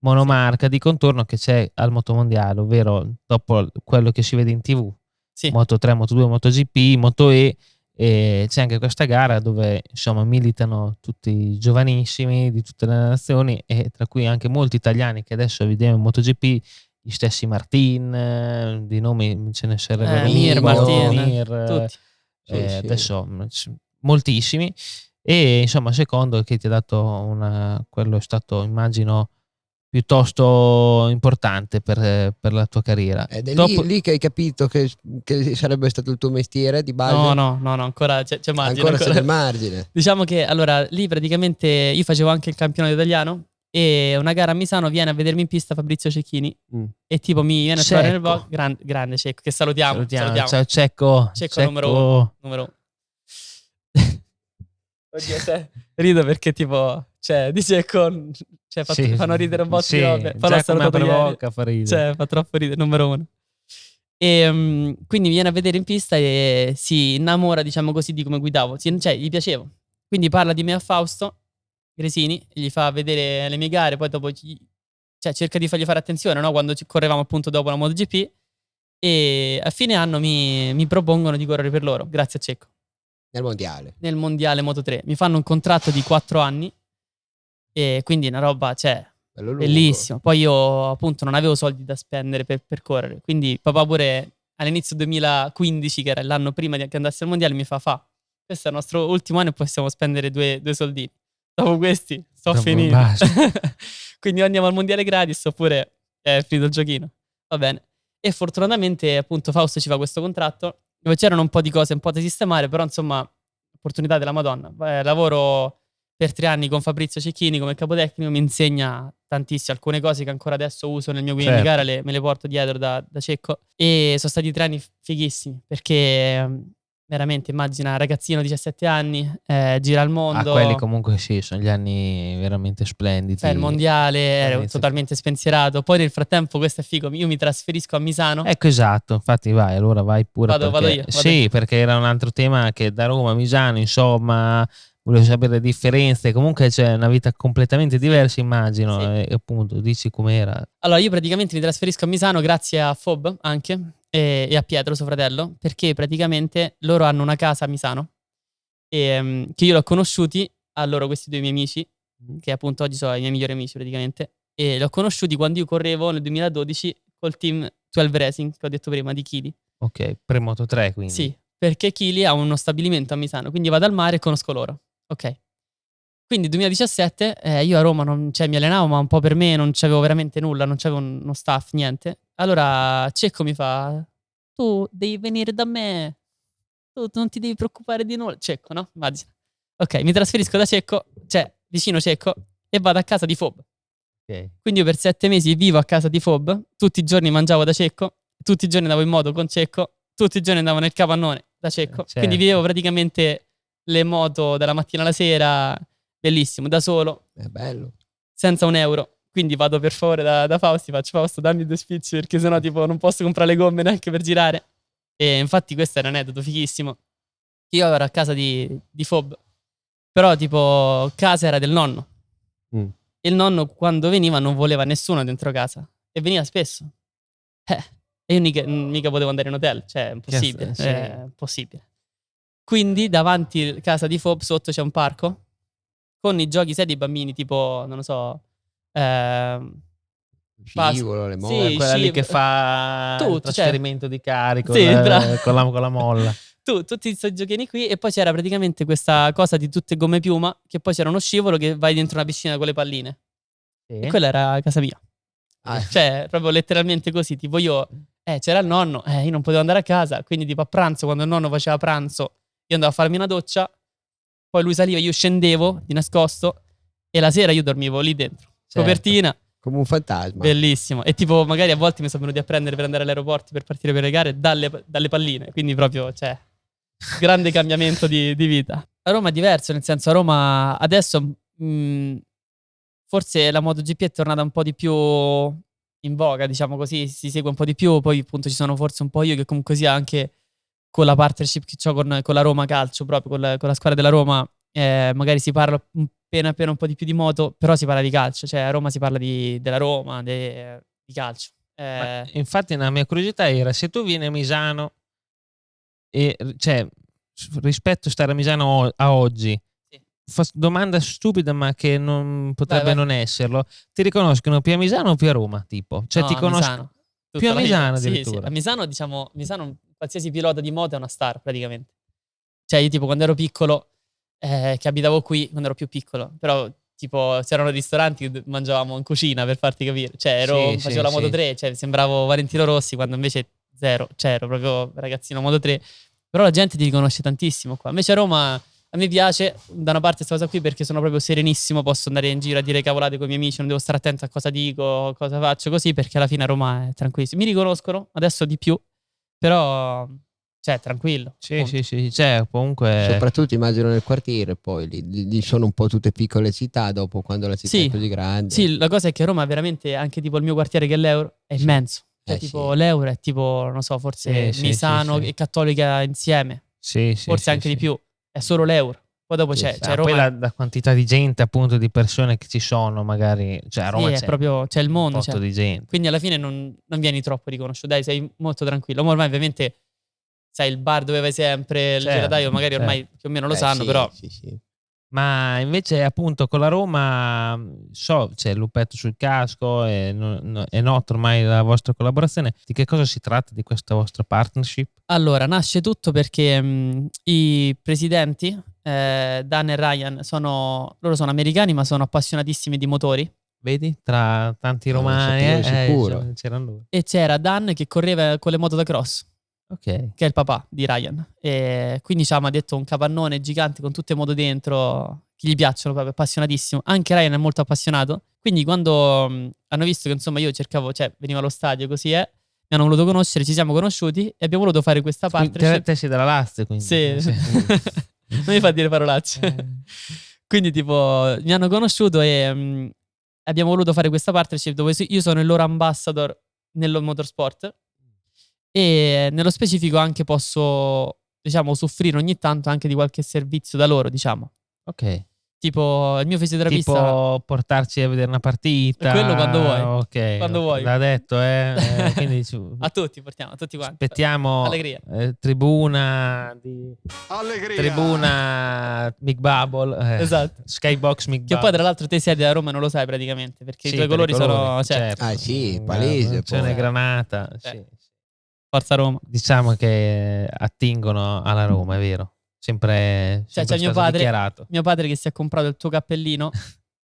monomarca di contorno che c'è al motomondiale, ovvero dopo quello che si vede in TV. Sì. Moto 3, Moto 2, MotoGP, Moto E. E c'è anche questa gara dove insomma militano tutti giovanissimi di tutte le nazioni e tra cui anche molti italiani che adesso vediamo in MotoGP, gli stessi Martin, di nomi ce ne sarebbero tutti. Adesso moltissimi e insomma secondo che ti ha dato quello è stato immagino piuttosto importante per la tua carriera. Ed è lì che hai capito che sarebbe stato il tuo mestiere di base? No, ancora c'è margine. Ancora c'è del margine. Diciamo che allora lì praticamente io facevo anche il campionato italiano e una gara a Misano viene a vedermi in pista Fabrizio Cecchini e tipo mi viene a trovare nel box, grande Cecco, che salutiamo. Ciao Cecco. Cecco numero uno. Oddio, rido perché tipo dice fanno ridere un po' di robe. Poi l'ho salutato ieri. Fa ridere. Fa troppo ridere, numero uno. E quindi viene a vedere in pista e si innamora, diciamo così, di come guidavo. Gli piacevo. Quindi parla di me a Fausto Gresini, gli fa vedere le mie gare, poi dopo cerca di fargli fare attenzione, no? Quando correvamo appunto dopo la MotoGP. E a fine anno mi propongono di correre per loro, grazie a Cecco. Nel mondiale Moto 3. Mi fanno un contratto di 4 anni e quindi una roba, bellissimo. Poi io appunto non avevo soldi da spendere per correre, quindi papà pure all'inizio 2015, che era l'anno prima che andassi al mondiale, mi fa questo è il nostro ultimo anno e possiamo spendere due soldini. Dopo questi sto finito. Quindi andiamo al mondiale gratis oppure è finito il giochino. Va bene. E fortunatamente appunto Fausto ci fa questo contratto dove c'erano un po' di cose un po' da sistemare, però insomma opportunità della Madonna. Lavoro per 3 anni con Fabrizio Cecchini come capotecnico, mi insegna tantissimo, alcune cose che ancora adesso uso nel mio guida di gara me le porto dietro da Cecco e sono stati 3 anni fighissimi perché veramente immagina ragazzino 17 anni, gira al mondo. Quelli comunque sì, sono gli anni veramente splendidi. Il mondiale, ero totalmente spensierato. Poi nel frattempo, questo è figo, io mi trasferisco a Misano. Ecco, esatto, infatti allora vai pure. Vado io. Sì, perché era un altro tema che da Roma a Misano, insomma, volevo sapere le differenze. Comunque c'è una vita completamente diversa, immagino. Sì. E appunto, dici com'era. Allora, io praticamente mi trasferisco a Misano grazie a Fob anche. E a Pietro, suo fratello, perché praticamente loro hanno una casa a Misano che io l'ho conosciuti a loro questi 2 miei amici che appunto oggi sono i miei migliori amici praticamente e li ho conosciuti quando io correvo nel 2012 col team 12 Racing che ho detto prima di Chili. Ok, pre-Moto 3 quindi. Sì, perché Chili ha uno stabilimento a Misano, quindi vado al mare e conosco loro. Ok. Quindi 2017 io a Roma mi allenavo, ma un po' per me, non c'avevo veramente nulla, non c'avevo uno staff, niente. Allora Cecco mi fa: tu devi venire da me, tu non ti devi preoccupare di nulla. Cecco, no? Immagina. Ok, mi trasferisco da Cecco, vicino Cecco, e vado a casa di Fob. Okay. Quindi io per 7 mesi vivo a casa di Fob, tutti i giorni mangiavo da Cecco, tutti i giorni andavo in moto con Cecco, tutti i giorni andavo nel capannone da Cecco. Certo. Quindi vivevo praticamente le moto dalla mattina alla sera, bellissimo, da solo. È bello. Senza un euro. Quindi vado per favore da Fausti, faccio: Fausto, dammi 2 spicci perché sennò tipo non posso comprare le gomme neanche per girare. E infatti questo è un aneddoto fighissimo. Io ero a casa di Fob, però tipo casa era del nonno. E il nonno quando veniva non voleva nessuno dentro casa. E veniva spesso. E io mica potevo andare in hotel. Cioè è impossibile. Sì. È impossibile. Quindi davanti a casa di Fob sotto c'è un parco con i giochi dei bambini, tipo, non lo so, scivolo, le molle. Sì, quella lì che fa tutto, il trasferimento di carico sì, con la molla. Tutti questi giochini qui. E poi c'era praticamente questa cosa di tutte gomme piuma, che poi c'era uno scivolo che vai dentro una piscina con le palline. Sì. E quella era casa mia. Cioè, proprio letteralmente così. Tipo io, c'era il nonno, io non potevo andare a casa. Quindi tipo a pranzo, quando il nonno faceva pranzo, io andavo a farmi una doccia. Poi lui saliva, io scendevo di nascosto. E la sera io dormivo lì dentro. Certo. Copertina. Come un fantasma. Bellissimo. E tipo magari a volte mi sono venuti a prendere per andare all'aeroporto, per partire per le gare dalle palline. Quindi proprio, grande cambiamento di vita. A Roma è diverso, nel senso a Roma adesso forse la MotoGP è tornata un po' di più in voga, diciamo così, si segue un po' di più. Poi appunto ci sono forse un po' io che comunque sia anche con la partnership che ho con la Roma Calcio, proprio con la squadra della Roma, magari si parla appena un po' di più di moto, però si parla di calcio. Cioè a Roma si parla della Roma, di calcio. Infatti la mia curiosità era se tu vieni a Misano e cioè rispetto a stare a Misano a oggi, domanda stupida ma che non potrebbe non esserlo, ti riconoscono più a Misano o più a Roma? Tipo, cioè no, ti conoscono più a Misano addirittura. Sì. A Misano, diciamo, qualsiasi pilota di moto è una star praticamente. Cioè io tipo quando ero piccolo, che abitavo qui, quando ero più piccolo, però tipo c'erano ristoranti che mangiavamo in cucina, per farti capire. Cioè facevo la Moto 3, cioè sembravo Valentino Rossi, quando invece zero, cioè ero proprio ragazzino Moto 3. Però la gente ti riconosce tantissimo qua. Invece a Roma a me piace da una parte questa cosa qui perché sono proprio serenissimo, posso andare in giro a dire cavolate con i miei amici, non devo stare attento a cosa dico, cosa faccio, così, perché alla fine a Roma è tranquillissimo. Mi riconoscono adesso di più, però tranquillo. Sì, cioè comunque soprattutto immagino nel quartiere, poi lì sono un po' tutte piccole città dopo, quando la città è così grande. Sì, la cosa è che a Roma è veramente, anche tipo il mio quartiere che è l'Euro, è immenso. Cioè tipo l'Euro è tipo, non so, forse Misano e Cattolica insieme. Forse anche di più. È solo l'Euro. Poi dopo c'è Roma. Poi la quantità di gente, appunto, di persone che ci sono, magari. Cioè a Roma è proprio, c'è il mondo. Un di gente. Quindi alla fine non vieni troppo riconosciuto. Dai, sei molto tranquillo. Ma ormai ovviamente sai il bar dove vai sempre, il gelataio magari ormai più o meno lo sanno, però. Sì. Ma invece appunto con la Roma c'è il luppetto sul casco, è noto ormai la vostra collaborazione. Di che cosa si tratta di questa vostra partnership? Allora, nasce tutto perché i presidenti, Dan e Ryan, loro sono americani ma sono appassionatissimi di motori. Vedi? Tra tanti romani sicuro. c'erano loro. E c'era Dan che correva con le moto da cross. Okay. Che è il papà di Ryan. E quindi mi ha detto un capannone gigante con tutte moto dentro che gli piacciono, proprio appassionatissimo. Anche Ryan è molto appassionato. Quindi quando hanno visto che insomma io cercavo, veniva allo stadio così mi hanno voluto conoscere, ci siamo conosciuti e abbiamo voluto fare questa partnership. Te sei della Lazio, quindi. Sì. Non mi fa dire parolacce. Quindi tipo mi hanno conosciuto e abbiamo voluto fare questa partnership dove io sono il loro ambassador nello motorsport. E nello specifico anche posso, diciamo, soffrire ogni tanto anche di qualche servizio da loro, diciamo. Ok. Tipo il mio fisioterapista. Tipo portarci a vedere una partita. Quello quando vuoi. Ok. Quando vuoi. L'ha detto, quindi a tutti portiamo, a tutti quanti. Aspettiamo. Allegria. Tribuna di Allegria. Tribuna Mick Bubble. Esatto. Skybox Mick Bubble. Che poi tra l'altro te siedi a Roma e non lo sai praticamente, perché i tuoi colori sono. Sì, palese. C'è una granata. Sì. Forza Roma. Diciamo che attingono alla Roma, è vero. Sempre c'è mio padre che si è comprato il tuo cappellino.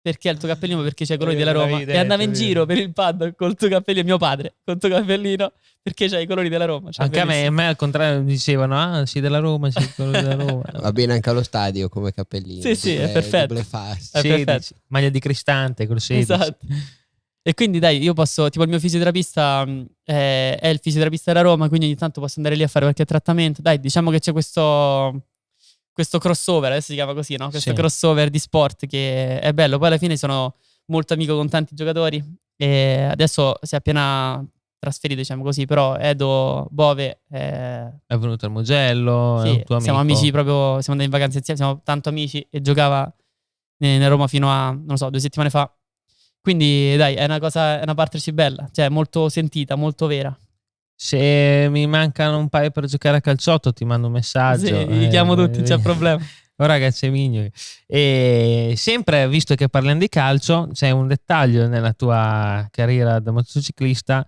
Perché il tuo cappellino? Perché c'è i colori della Roma. E andava in giro per il pad col tuo cappellino, mio padre, col tuo cappellino, perché c'hai i colori della Roma. Anche a me al contrario dicevano, sì, della Roma, sì, i colori della Roma. Va bene anche allo stadio come cappellino. Sì, è perfetto. È perfetto. Maglia di Cristante col 16. Esatto. E quindi dai, io posso, tipo il mio fisioterapista è il fisioterapista della Roma, quindi ogni tanto posso andare lì a fare qualche trattamento. Dai, diciamo che c'è questo crossover, adesso si chiama così, no? Questo crossover di sport che è bello. Poi alla fine sono molto amico con tanti giocatori e adesso si è appena trasferito, diciamo così, però Edo Bove è venuto al Mugello, sì, è un tuo amico. Siamo amici proprio, siamo andati in vacanza insieme, siamo tanto amici e giocava in Roma fino a, non lo so, 2 settimane fa. Quindi dai, è una partnership bella, cioè molto sentita, molto vera. Se mi mancano un paio per giocare a calciotto ti mando un messaggio. Sì, li chiamo tutti, c'è problema. Oh ragazzi mignoli. E sempre, visto che parliamo di calcio, c'è un dettaglio nella tua carriera da motociclista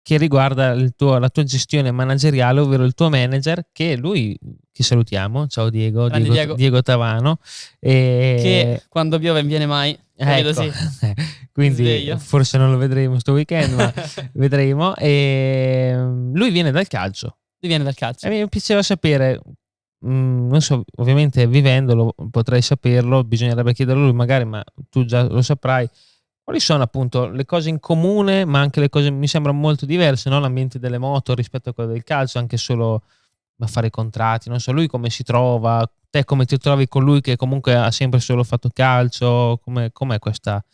che riguarda la tua gestione manageriale, ovvero il tuo manager, che lui, che salutiamo, ciao Diego Tavano. Che quando piove non viene mai. Ecco. Sì. Quindi forse non lo vedremo sto weekend, ma vedremo. E lui viene dal calcio. E mi piaceva sapere, non so, ovviamente vivendolo potrei saperlo, bisognerebbe chiederlo a lui magari, ma tu già lo saprai. Quali sono appunto le cose in comune, ma anche le cose mi sembrano molto diverse, no? L'ambiente delle moto rispetto a quello del calcio, anche solo a fare i contratti, non so, lui come si trova, te come ti trovi con lui che comunque ha sempre solo fatto calcio, com'è questa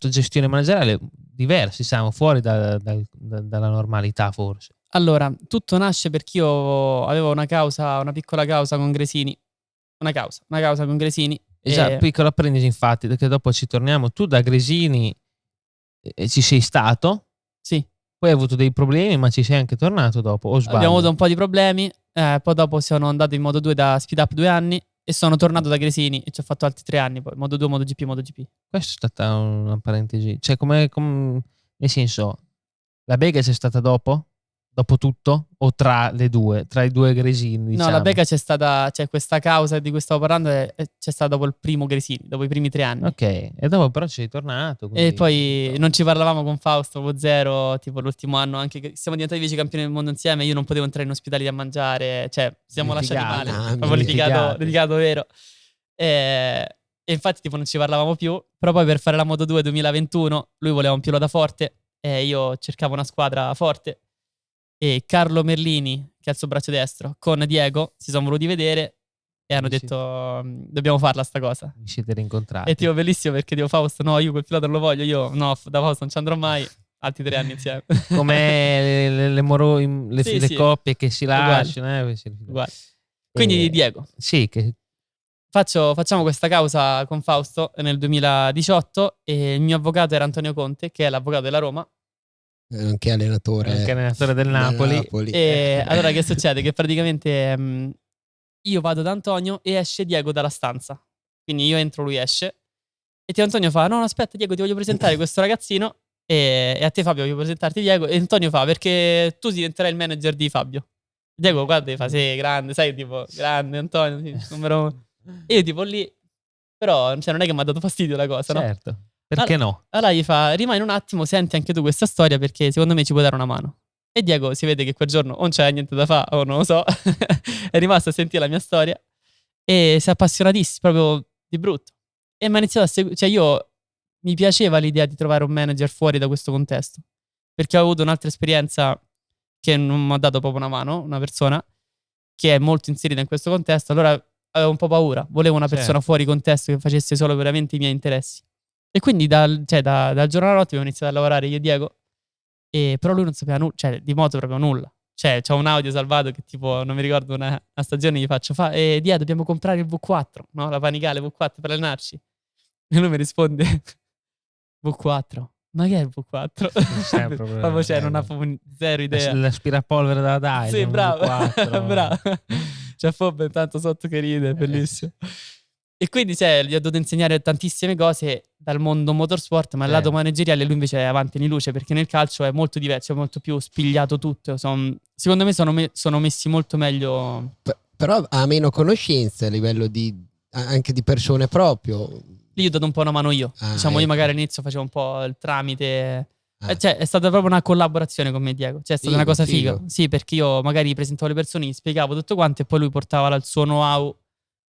gestione manageriale diversa, siamo fuori dalla normalità forse. Allora, tutto nasce perché io avevo una piccola causa con Gresini, una causa con Gresini. Esatto, piccola appendice infatti, perché dopo ci torniamo. Tu da Gresini ci sei stato? Sì. Poi hai avuto dei problemi, ma ci sei anche tornato dopo, o sbaglio? Abbiamo avuto un po' di problemi, poi dopo sono andato in Moto2 da Speed Up 2 anni e sono tornato da Gresini e ci ho fatto altri 3 anni poi, Moto2, MotoGP. Questa è stata una parentesi, cioè come nel senso, la Bega c'è stata dopo? Dopo tutto? O tra i due Gresini, diciamo? No, la Bega c'è stata, cioè questa causa di cui stavo parlando c'è stata dopo il primo Gresini, dopo i primi 3 anni. Ok, e dopo però ci sei tornato. E poi non ci parlavamo con Fausto, Zero, tipo l'ultimo anno, anche che siamo diventati vice campioni del mondo insieme, io non potevo entrare in ospedali a mangiare, cioè siamo lasciati male, proprio litigato vero. E infatti tipo non ci parlavamo più, però poi per fare la Moto2 2021 lui voleva un pilota forte e io cercavo una squadra forte. E Carlo Merlini, che è il suo braccio destro, con Diego si sono voluti vedere e hanno detto dobbiamo farla sta cosa. Vi siete rincontrati. E tipo bellissimo perché dico Fausto, no, io quel pilota non lo voglio, io no, da Fausto non ci andrò mai, altri 3 anni insieme. Come le coppie che si lasciano. Uguale. Quindi Diego. Sì, che... Facciamo questa causa con Fausto nel 2018 e il mio avvocato era Antonio Conte, che è l'avvocato della Roma. Anche allenatore del Napoli. E allora che succede? Che praticamente io vado da Antonio e esce Diego dalla stanza. Quindi io entro, lui esce. E Antonio fa, no, aspetta Diego, ti voglio presentare questo ragazzino. E a te Fabio voglio presentarti Diego. E Antonio fa, perché tu diventerai il manager di Fabio. Diego guarda e fa, sì, grande, sai, tipo, grande Antonio, sì, numero... E io tipo lì, però cioè, non è che mi ha dato fastidio la cosa, no? Certo. Perché no? Allora gli fa, rimani un attimo, senti anche tu questa storia perché secondo me ci puoi dare una mano. E Diego si vede che quel giorno non c'è niente da fare, o non lo so, è rimasto a sentire la mia storia e si è appassionatissimo, proprio di brutto. E mi ha iniziato a seguire, cioè io mi piaceva l'idea di trovare un manager fuori da questo contesto, perché ho avuto un'altra esperienza che non mi ha dato proprio una mano, una persona che è molto inserita in questo contesto, allora avevo un po' paura, volevo una persona fuori contesto che facesse solo veramente i miei interessi. E quindi dal giorno alla notte abbiamo iniziato a lavorare io e Diego, però lui non sapeva nulla, cioè di moto proprio nulla. Cioè c'ho un audio salvato che tipo, non mi ricordo una stagione gli faccio, Diego dobbiamo comprare il V4, no? La Panigale V4 per allenarci. E lui mi risponde, V4? Ma che è il V4? Proprio cioè non ha proprio zero idea. L'aspirapolvere della Dai. Sì, bravo. Bravo. C'è Fobbe intanto sotto che ride, bellissimo. E quindi gli ho dovuto insegnare tantissime cose dal mondo motorsport, ma il lato manageriale lui invece è avanti in luce, perché nel calcio è molto diverso, è molto più spigliato tutto. Secondo me sono messi molto meglio. Però ha meno conoscenze a livello anche di persone proprio. Lì ho dato un po' una mano io. Io magari all'inizio facevo un po' il tramite. Cioè, è stata proprio una collaborazione con me, Diego. Cioè, è stata una cosa figa. Sì, perché io magari presentavo le persone, gli spiegavo tutto quanto e poi lui portava il suo know-how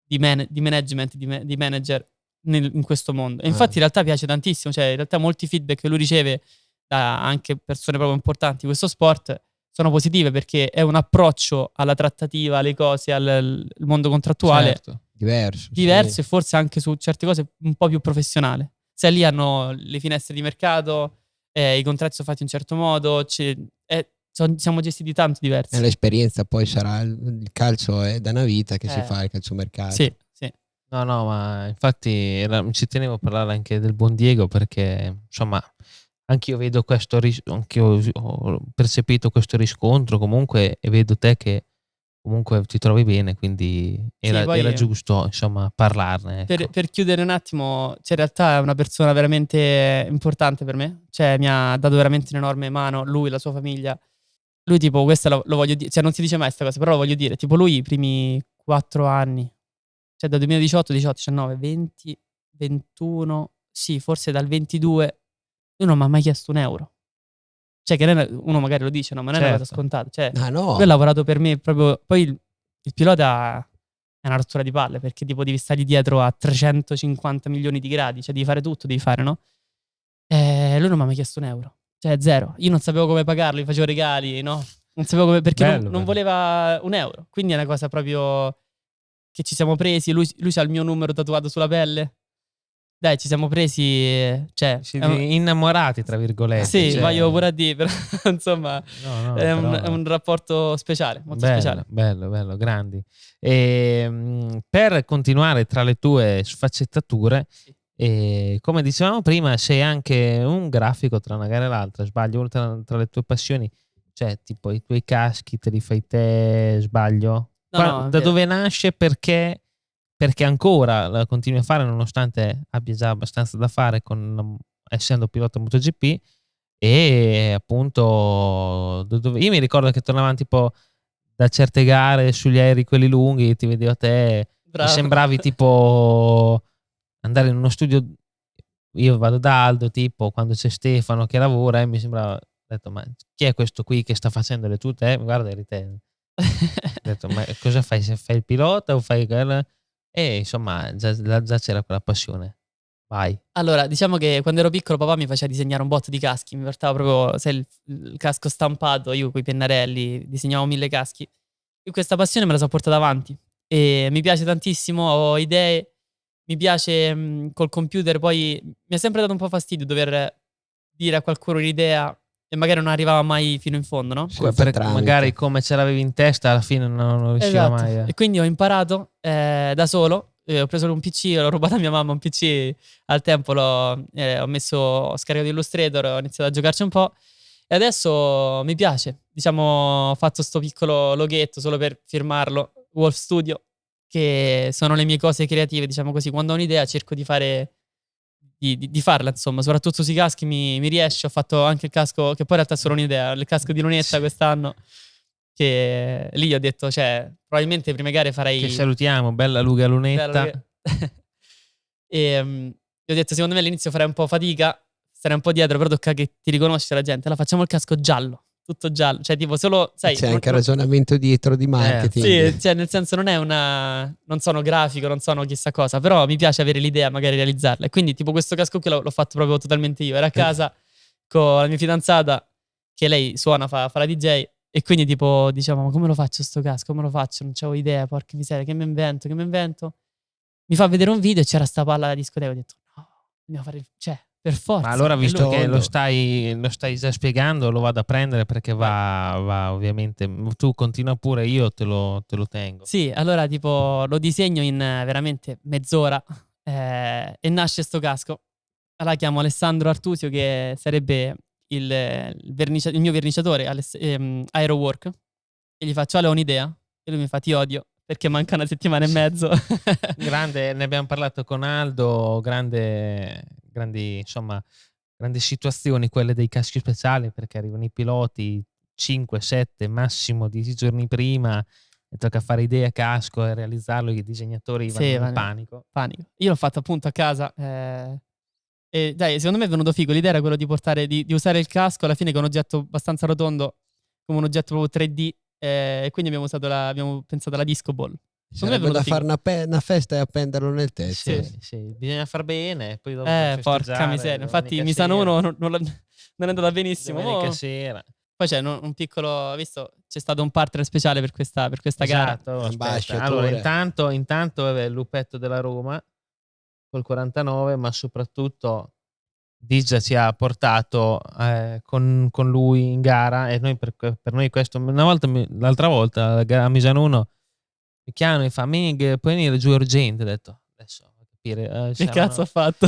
di management, di manager in questo mondo. E infatti in realtà piace tantissimo. Cioè, in realtà molti feedback che lui riceve da anche persone proprio importanti di questo sport sono positive, perché è un approccio alla trattativa, alle cose, al mondo contrattuale diverso, e forse anche su certe cose un po' più professionale. Se lì hanno le finestre di mercato, i contratti sono fatti in un certo modo, siamo gestiti tanto diversi. E l'esperienza poi sarà il calcio è da una vita che si fa il calciomercato. Sì. No, ma infatti ci tenevo a parlare anche del buon Diego, perché insomma anche io vedo anche io ho percepito questo riscontro comunque, e vedo te che comunque ti trovi bene, quindi era giusto insomma parlarne. Ecco. Per chiudere un attimo, in realtà è una persona veramente importante per me, cioè mi ha dato veramente un'enorme mano, lui, la sua famiglia. Lui tipo, questo lo voglio dire, cioè non si dice mai questa cosa, però lo voglio dire, tipo lui i primi 4 anni, cioè da 2018, 18, 19, 20, 21, sì, forse dal 22, lui non mi ha mai chiesto un euro. Cioè, che uno magari lo dice, no, ma non è una cosa scontata. Cioè, no. lui ha lavorato per me proprio. Poi il pilota è una rottura di palle, perché tipo devi stargli dietro a 350 milioni di gradi, cioè devi fare tutto, devi fare, no? Lui non mi ha mai chiesto un euro, cioè zero. Io non sapevo come pagarlo, gli facevo regali, no? Non sapevo come, perché non voleva un euro. Quindi è una cosa proprio che ci siamo presi. Lui c'ha il mio numero tatuato sulla pelle. Dai, ci siamo presi, cioè innamorati, tra virgolette. Sì, cioè... voglio pure a dire, però insomma è un rapporto speciale, molto speciale. Bello, grandi. E, per continuare tra le tue sfaccettature, come dicevamo prima, sei anche un grafico tra una gara e l'altra, sbaglio? Tra le tue passioni, cioè tipo i tuoi caschi te li fai te, sbaglio? No, da dove nasce, perché ancora la continui a fare nonostante abbia già abbastanza da fare essendo pilota MotoGP, e appunto io mi ricordo che tornavamo tipo da certe gare sugli aerei quelli lunghi, ti vedevo te, mi sembravi tipo andare in uno studio, io vado da Aldo tipo quando c'è Stefano che lavora, e mi sembrava, ho detto, ma chi è questo qui che sta facendo le tute? Guarda, eri te. Ho detto, ma cosa fai? Se fai il pilota o fai quella? E insomma già c'era quella passione. Vai. Allora, diciamo che quando ero piccolo papà mi faceva disegnare un botto di caschi, mi portava proprio, sai, il casco stampato, io con i pennarelli disegnavo 1000 caschi. E questa passione me la sono portata avanti e mi piace tantissimo, ho idee, mi piace col computer. Poi mi è sempre dato un po' fastidio dover dire a qualcuno un'idea e magari non arrivava mai fino in fondo, no? Magari come ce l'avevi in testa alla fine non riusciva mai. E quindi ho imparato da solo. Ho preso un PC, l'ho rubato a mia mamma un PC al tempo, ho scaricato Illustrator, ho iniziato a giocarci un po' e adesso mi piace. Diciamo, ho fatto sto piccolo loghetto solo per firmarlo, Wolf Studio, che sono le mie cose creative, diciamo così. Quando ho un'idea cerco di farla, insomma, soprattutto sui caschi mi riesce. Ho fatto anche il casco, che poi in realtà è solo un'idea, il casco di Lunetta quest'anno, che lì ho detto, cioè, probabilmente le prime gare farei... Che salutiamo, bella Luca Lunetta. E ho detto, secondo me all'inizio farei un po' fatica, starei un po' dietro, però tocca che ti riconosce la gente. Allora facciamo il casco giallo, tutto giallo, cioè tipo solo, sai... C'è anche ragionamento dietro di marketing. Sì, cioè nel senso non sono grafico, non sono chissà cosa, però mi piace avere l'idea, magari realizzarla. E quindi tipo questo casco qui l'ho fatto proprio totalmente io. Era a casa con la mia fidanzata, che lei suona, fa la DJ, e quindi tipo diciamo, ma come lo faccio sto casco? Come lo faccio? Non c'avevo idea, porca miseria, che mi invento? Mi fa vedere un video e c'era sta palla da discoteca, ho detto no, dobbiamo fare, cioè, per forza. Ma allora, visto che lo stai già spiegando, lo vado a prendere, perché va ovviamente. Tu continua pure, io te lo tengo. Sì, allora tipo lo disegno in veramente mezz'ora e nasce sto casco. Allora chiamo Alessandro Artusio, che sarebbe il mio verniciatore, Aerowork, e gli faccio, ho un'idea, e lui mi fa, ti odio, perché manca una settimana e mezzo. Grande, ne abbiamo parlato con Aldo, grandi situazioni quelle dei caschi speciali, perché arrivano i piloti 5, 7, massimo 10 giorni prima e tocca fare idea casco e realizzarlo, i disegnatori vanno in panico. Io l'ho fatto appunto a casa e dai, secondo me è venuto figo. L'idea era quello di usare il casco alla fine, che è un oggetto abbastanza rotondo, come un oggetto proprio 3D, e quindi abbiamo pensato alla disco ball. Sarebbe da fare una festa e appenderlo nel tetto. Sì. Bisogna far bene, poi dopo porca miseria. Infatti Misano 1 non è andata benissimo. Domenica sera. Poi c'è un piccolo, visto, c'è stato un partner speciale per questa gara. Allora, intanto il lupetto della Roma col 49, ma soprattutto Digia ci ha portato con lui in gara, e noi per noi questo, l'altra volta a Misano 1 mi chiamano e fa: Mig, puoi venire giù urgente? Ho detto adesso capire che cazzo ha fatto?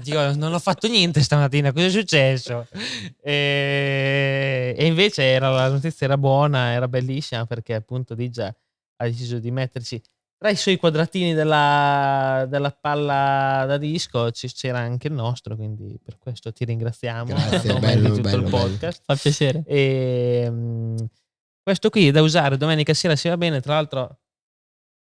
Io non ho fatto niente stamattina, cosa è successo? E invece la notizia era buona, era bellissima, perché appunto Digia ha deciso di metterci tra i suoi quadratini della palla da disco, c'era anche il nostro, quindi per questo ti ringraziamo. Grazie, bello, di tutto il podcast. Fa piacere. E questo qui è da usare domenica sera, se va bene. Tra l'altro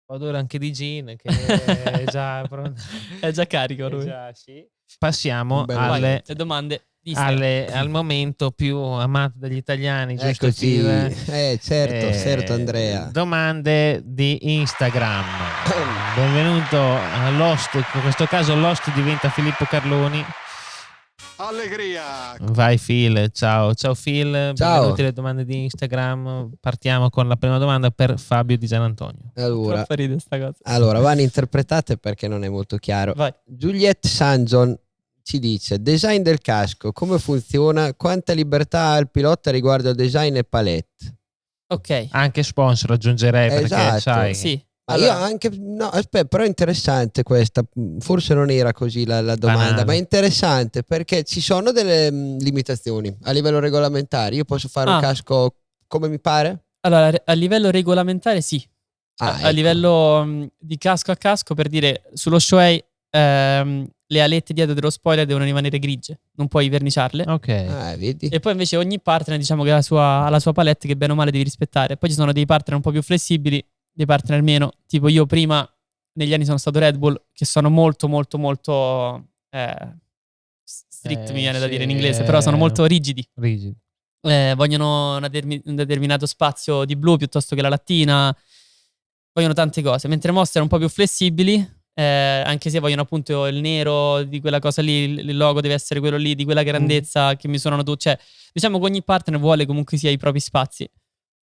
odore anche di gin, che è già pronto. È già carico lui. Sì. Passiamo alle domande. Al momento più amato dagli italiani, giusto? Eccoci. Certo Andrea. Domande di Instagram. Benvenuto all'host, in questo l'host l'host diventa Filippo Carloni. Allegria. Vai Phil, ciao Phil. Ciao. Benvenuti alle domande di Instagram. Partiamo con la prima domanda per Fabio Di Gianantonio. Allora vanno interpretate perché non è molto chiaro. Vai. Juliette Sanjon ci dice: design del casco, come funziona? Quanta libertà ha il pilota riguardo al design e palette? Ok. Anche sponsor aggiungerei, perché sai. Sì. Ma allora, io anche no, aspetta, però è interessante questa. Forse non era così la domanda, ma è interessante perché ci sono delle limitazioni a livello regolamentare. Io posso fare un casco come mi pare? Allora, a livello regolamentare sì. Ecco. A livello di casco a casco, per dire, sullo Shoei le alette dietro dello spoiler devono rimanere grigie, non puoi verniciarle. Ok. Vedi? E poi invece ogni partner, diciamo che ha la sua palette che bene o male devi rispettare. Poi ci sono dei partner un po' più flessibili, dei partner meno. Tipo io prima, negli anni sono stato Red Bull, che sono molto molto molto strict, mi viene da dire in inglese, però sono molto rigidi. Vogliono un determinato spazio di blu piuttosto che la lattina, vogliono tante cose, mentre Monster è un po' più flessibili, anche se vogliono appunto il nero di quella cosa lì, il logo deve essere quello lì, di quella grandezza che misurano tutti. Cioè, diciamo che ogni partner vuole comunque sia i propri spazi.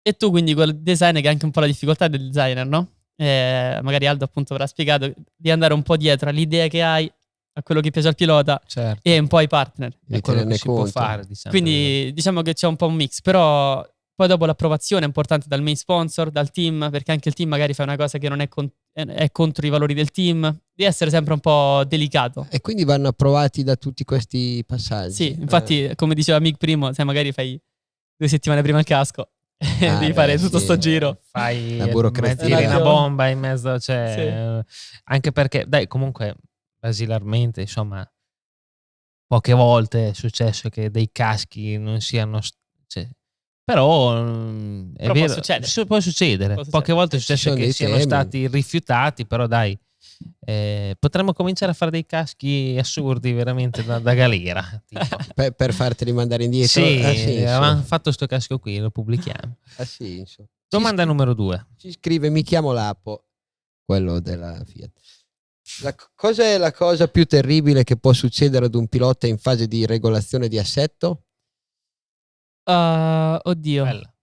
E tu quindi quel design, che è anche un po' la difficoltà del designer, no? Magari Aldo appunto avrà spiegato, di andare un po' dietro all'idea che hai, a quello che piace al pilota, certo, e un po' ai partner. È quello che si può fare, diciamo. Quindi diciamo che c'è un po' un mix, però poi dopo l'approvazione è importante dal main sponsor, dal team, perché anche il team magari fa una cosa che non è contro i valori del team, devi essere sempre un po' delicato. E quindi vanno approvati da tutti questi passaggi. Sì, infatti come diceva Mig primo, se magari fai 2 settimane prima il casco, devi fare tutto sto giro, fai la burocrazia, tiri una bomba in mezzo, cioè, anche perché dai, comunque basilarmente, insomma, poche volte è successo che dei caschi non siano, cioè, però è vero, può succedere. Poche volte è successo che siano stati rifiutati, però dai, potremmo cominciare a fare dei caschi assurdi veramente da galera, tipo. per farteli mandare indietro. Sì, avevamo fatto sto casco qui, lo pubblichiamo. Domanda numero 2. Ci scrive: mi chiamo Lapo, quello della Fiat. Cosa è la cosa più terribile che può succedere ad un pilota in fase di regolazione di assetto? Oddio. Bella.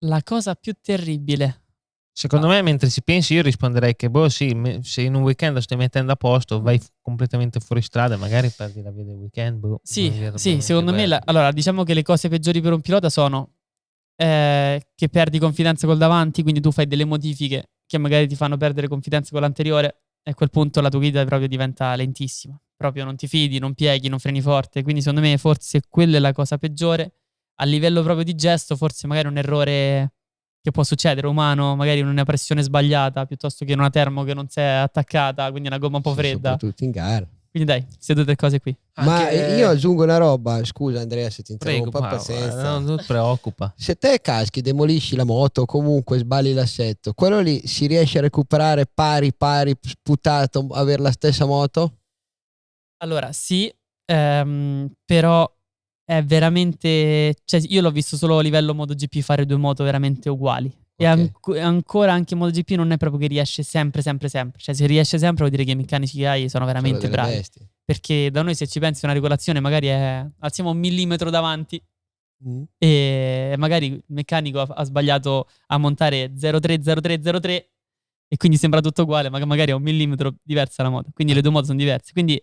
La cosa più terribile. Secondo me, mentre ci pensi, io risponderei che sì, se in un weekend lo stai mettendo a posto, vai completamente fuori strada, magari perdi la via del weekend. Sì, secondo me allora diciamo che le cose peggiori per un pilota sono che perdi confidenza col davanti, quindi tu fai delle modifiche che magari ti fanno perdere confidenza con l'anteriore, e a quel punto la tua guida proprio diventa lentissima, proprio non ti fidi, non pieghi, non freni forte, quindi secondo me forse quella è la cosa peggiore. A livello proprio di gesto, forse magari un errore che può succedere, umano, magari in una pressione sbagliata, piuttosto che in una termo che non si è attaccata, quindi una gomma un po' fredda. Soprattutto in gara. Quindi dai, queste 2 o 3 cose qui. Ma io aggiungo una roba, scusa Andrea se ti interrompo, pazienza. Non ti preoccupa. Se te caschi, demolisci la moto, comunque sbagli l'assetto, quello lì si riesce a recuperare pari, sputato, avere la stessa moto? Allora, sì, però è veramente... Cioè, io l'ho visto solo a livello MotoGP fare 2 moto veramente uguali. Okay. E ancora anche in MotoGP non è proprio che riesce sempre. Cioè, se riesce sempre vuol dire che i meccanici che hai sono veramente bravi. Bestie. Perché da noi, se ci pensi, una regolazione magari alziamo 1 millimetro davanti e magari il meccanico ha sbagliato a montare 030303 e quindi sembra tutto uguale, ma magari è 1 millimetro diversa la moto. Quindi le 2 moto sono diverse. Quindi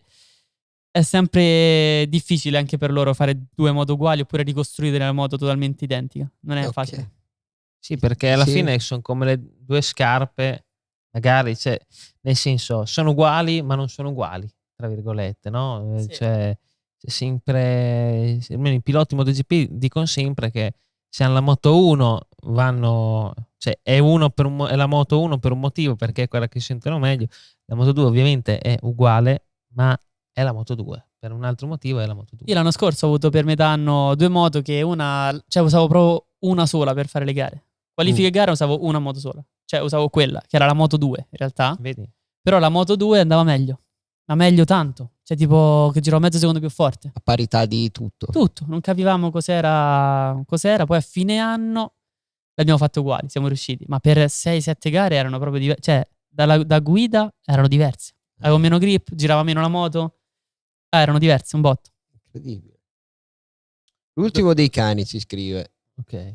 è sempre difficile anche per loro fare 2 moto uguali oppure ricostruire la moto totalmente identica. Non è facile. Sì, perché alla fine sono come le 2 scarpe, magari, cioè, nel senso, sono uguali ma non sono uguali, tra virgolette, no? Sì. Cioè, sempre, almeno i piloti MotoGP dicono sempre che se hanno la Moto 1 vanno, cioè è la Moto 1 per un motivo, perché è quella che sentono meglio. La Moto 2 ovviamente è uguale, ma è la Moto 2. Per un altro motivo è la Moto 2. Io l'anno scorso ho avuto per metà anno 2 moto che usavo proprio una sola per fare le gare. Qualifiche e gare usavo una moto sola. Cioè usavo quella, che era la Moto 2 in realtà. Vedi? Però la Moto 2 andava meglio. Ma meglio tanto. Cioè tipo che giravo mezzo secondo più forte. A parità di tutto. Tutto. Non capivamo cos'era. Poi a fine anno l'abbiamo fatto uguali, siamo riusciti. Ma per 6-7 gare erano proprio diverse. Cioè da guida erano diverse. Avevo meno grip, girava meno la moto. Erano diverse, un botto. Incredibile. L'ultimo dei cani ci scrive. Ok.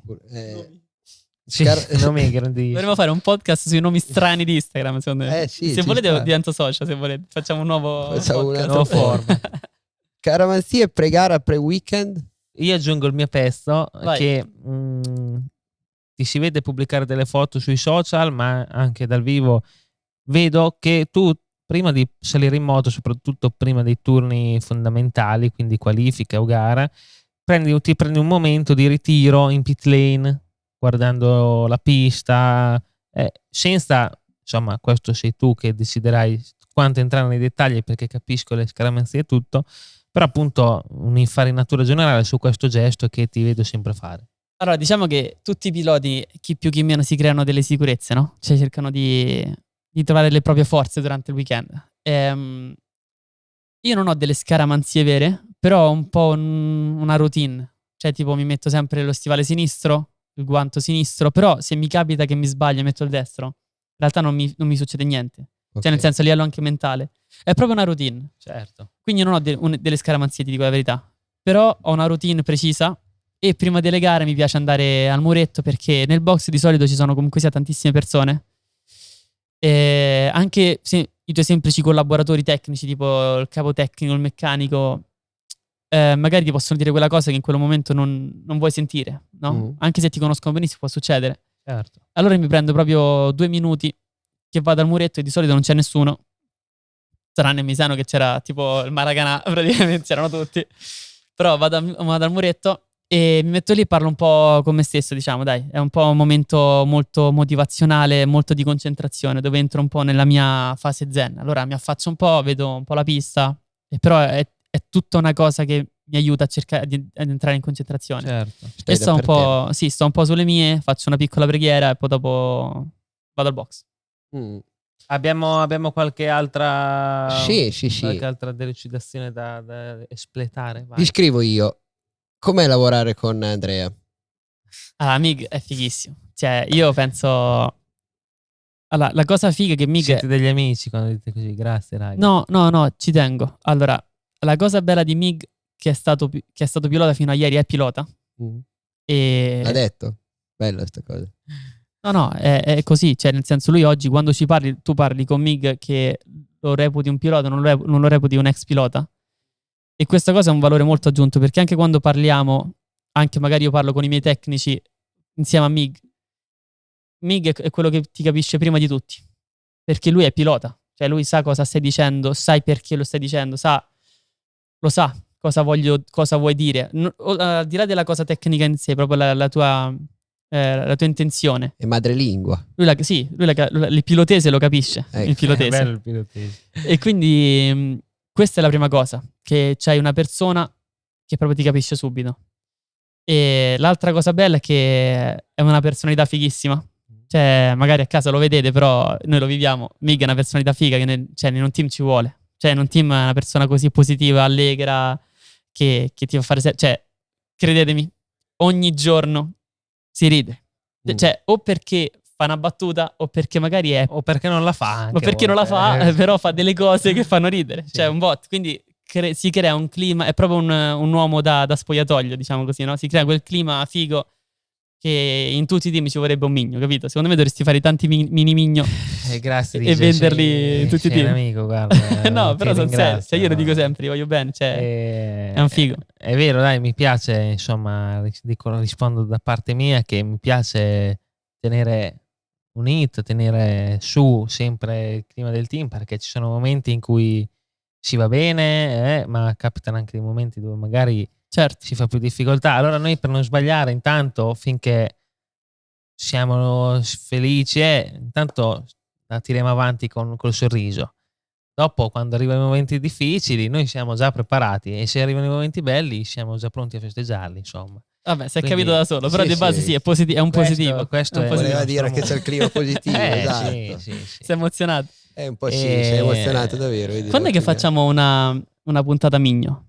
Nomi dovremmo fare un podcast sui nomi strani di Instagram, secondo me. Sì, se volete divento social, se volete. Facciamo un nuovo forma. Caravanzia e pre-gara, pre-weekend? Io aggiungo il mio pezzo. Vai. Che ti si vede pubblicare delle foto sui social, ma anche dal vivo. Vedo che tu, prima di salire in moto, soprattutto prima dei turni fondamentali, quindi qualifica o gara, ti prendi un momento di ritiro in pit lane, guardando la pista, senza, insomma, questo sei tu che deciderai quanto entrare nei dettagli, perché capisco le scaramanzie e tutto, però appunto un'infarinatura generale su questo gesto che ti vedo sempre fare. Allora, diciamo che tutti i piloti, chi più chi meno, si creano delle sicurezze, no? Cioè cercano di trovare le proprie forze durante il weekend. Io non ho delle scaramanzie vere, però ho un po' una routine. Cioè tipo mi metto sempre lo stivale sinistro, il guanto sinistro, però se mi capita che mi sbaglio e metto il destro, in realtà non mi succede niente. Okay. Cioè nel senso a livello anche mentale. È proprio una routine. Certo. Quindi non ho delle scaramanzie, ti dico la verità. Però ho una routine precisa e prima delle gare mi piace andare al muretto, perché nel box di solito ci sono comunque sia tantissime persone. E anche i tuoi semplici collaboratori tecnici, tipo il capo tecnico, il meccanico, magari ti possono dire quella cosa che in quel momento non vuoi sentire, no? Anche se ti conoscono benissimo può succedere. Certo. Allora mi prendo proprio 2 minuti che vado al muretto e di solito non c'è nessuno, tranne Misano che c'era tipo il Maracanã, praticamente c'erano tutti. Però vado al muretto e mi metto lì e parlo un po' con me stesso, diciamo, dai. È un po' un momento molto motivazionale, molto di concentrazione, dove entro un po' nella mia fase zen. Allora mi affaccio un po', vedo un po' la pista, e però è tutta una cosa che mi aiuta a cercare di entrare in concentrazione. Certo. E sto un po' sulle mie, faccio una piccola preghiera e poi dopo vado al box. Abbiamo qualche altra qualche altra delucidazione da espletare? Vai. Vi scrivo io. Com'è lavorare con Andrea? Mig è fighissimo. Cioè, io penso... Allora, la cosa figa è che Mig... Siete degli amici quando dite così, grazie raga. No, ci tengo. Allora, la cosa bella di Mig, che è stato pilota fino a ieri, è pilota. E... L'ha detto? Bella sta cosa. No, è così. Cioè, nel senso, lui oggi, quando tu parli con Mig che lo reputi un pilota, non lo reputi un ex pilota. E questa cosa è un valore molto aggiunto, perché anche quando parliamo, anche magari io parlo con i miei tecnici insieme a Mig è quello che ti capisce prima di tutti, perché lui è pilota, cioè lui sa cosa stai dicendo, sai perché lo stai dicendo, lo sa cosa vuoi dire, al di là della cosa tecnica in sé, proprio la tua la tua intenzione. È madrelingua. Il pilotese lo capisce. Ecco. Il pilotese. È bello il pilotese. E quindi questa è la prima cosa, che c'hai una persona che proprio ti capisce subito. E l'altra cosa bella è che è una personalità fighissima. Cioè, magari a casa lo vedete, però noi lo viviamo. Mig è una personalità figa che in un team ci vuole. Cioè, in un team è una persona così positiva, allegra, che ti fa fare... Cioè, credetemi, ogni giorno si ride. Cioè, o perché fa una battuta, o perché magari è... O perché non la fa. O perché non la fa, però fa delle cose che fanno ridere. Sì. Cioè, un bot. Quindi si crea un clima, è proprio un uomo da spogliatoio, diciamo così, no? Si crea quel clima figo che in tutti i team ci vorrebbe un migno, capito? Secondo me dovresti fare tanti mini migno grazie, e venderli tutti i team. Sei un amico, guarda. No, però sono serio. Cioè, io lo dico sempre, io voglio bene. Cioè, è un figo. È vero, dai, mi piace, insomma, rispondo da parte mia che mi piace tenere unito, tenere su sempre il clima del team, perché ci sono momenti in cui si va bene, ma capitano anche dei momenti dove magari si fa più difficoltà. Allora noi, per non sbagliare, intanto, finché siamo felici, intanto la tiriamo avanti col sorriso. Dopo, quando arrivano i momenti difficili, noi siamo già preparati, e se arrivano i momenti belli siamo già pronti a festeggiarli, insomma. Vabbè, si è capito da solo, però di base è un positivo. Questo voleva dire che c'è il clima positivo, esatto. Sì. Sei emozionato? Un po' sei emozionato davvero. Quando è che facciamo una puntata migno?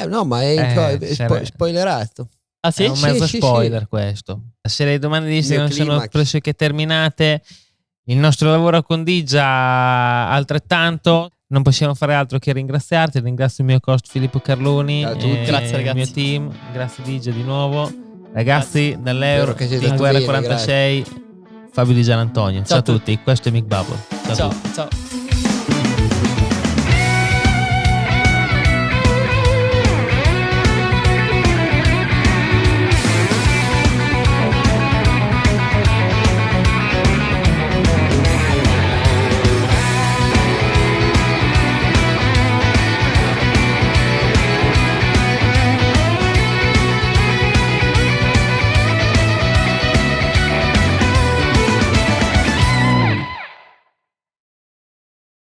No, ma è spoilerato. Ah sì? È un mezzo spoiler questo. Se le domande di Instagram sono pressoché terminate, il nostro lavoro con Digia altrettanto. Non possiamo fare altro che ringraziarti. Ringrazio il mio host Filippo Carloni. Grazie ragazzi. Il mio team. Grazie Digia di nuovo. Ragazzi, dall'Euro in Guerra 46, Fabio Di Gianantonio. Ciao a tutti, questo è Mick Bubble. Ciao.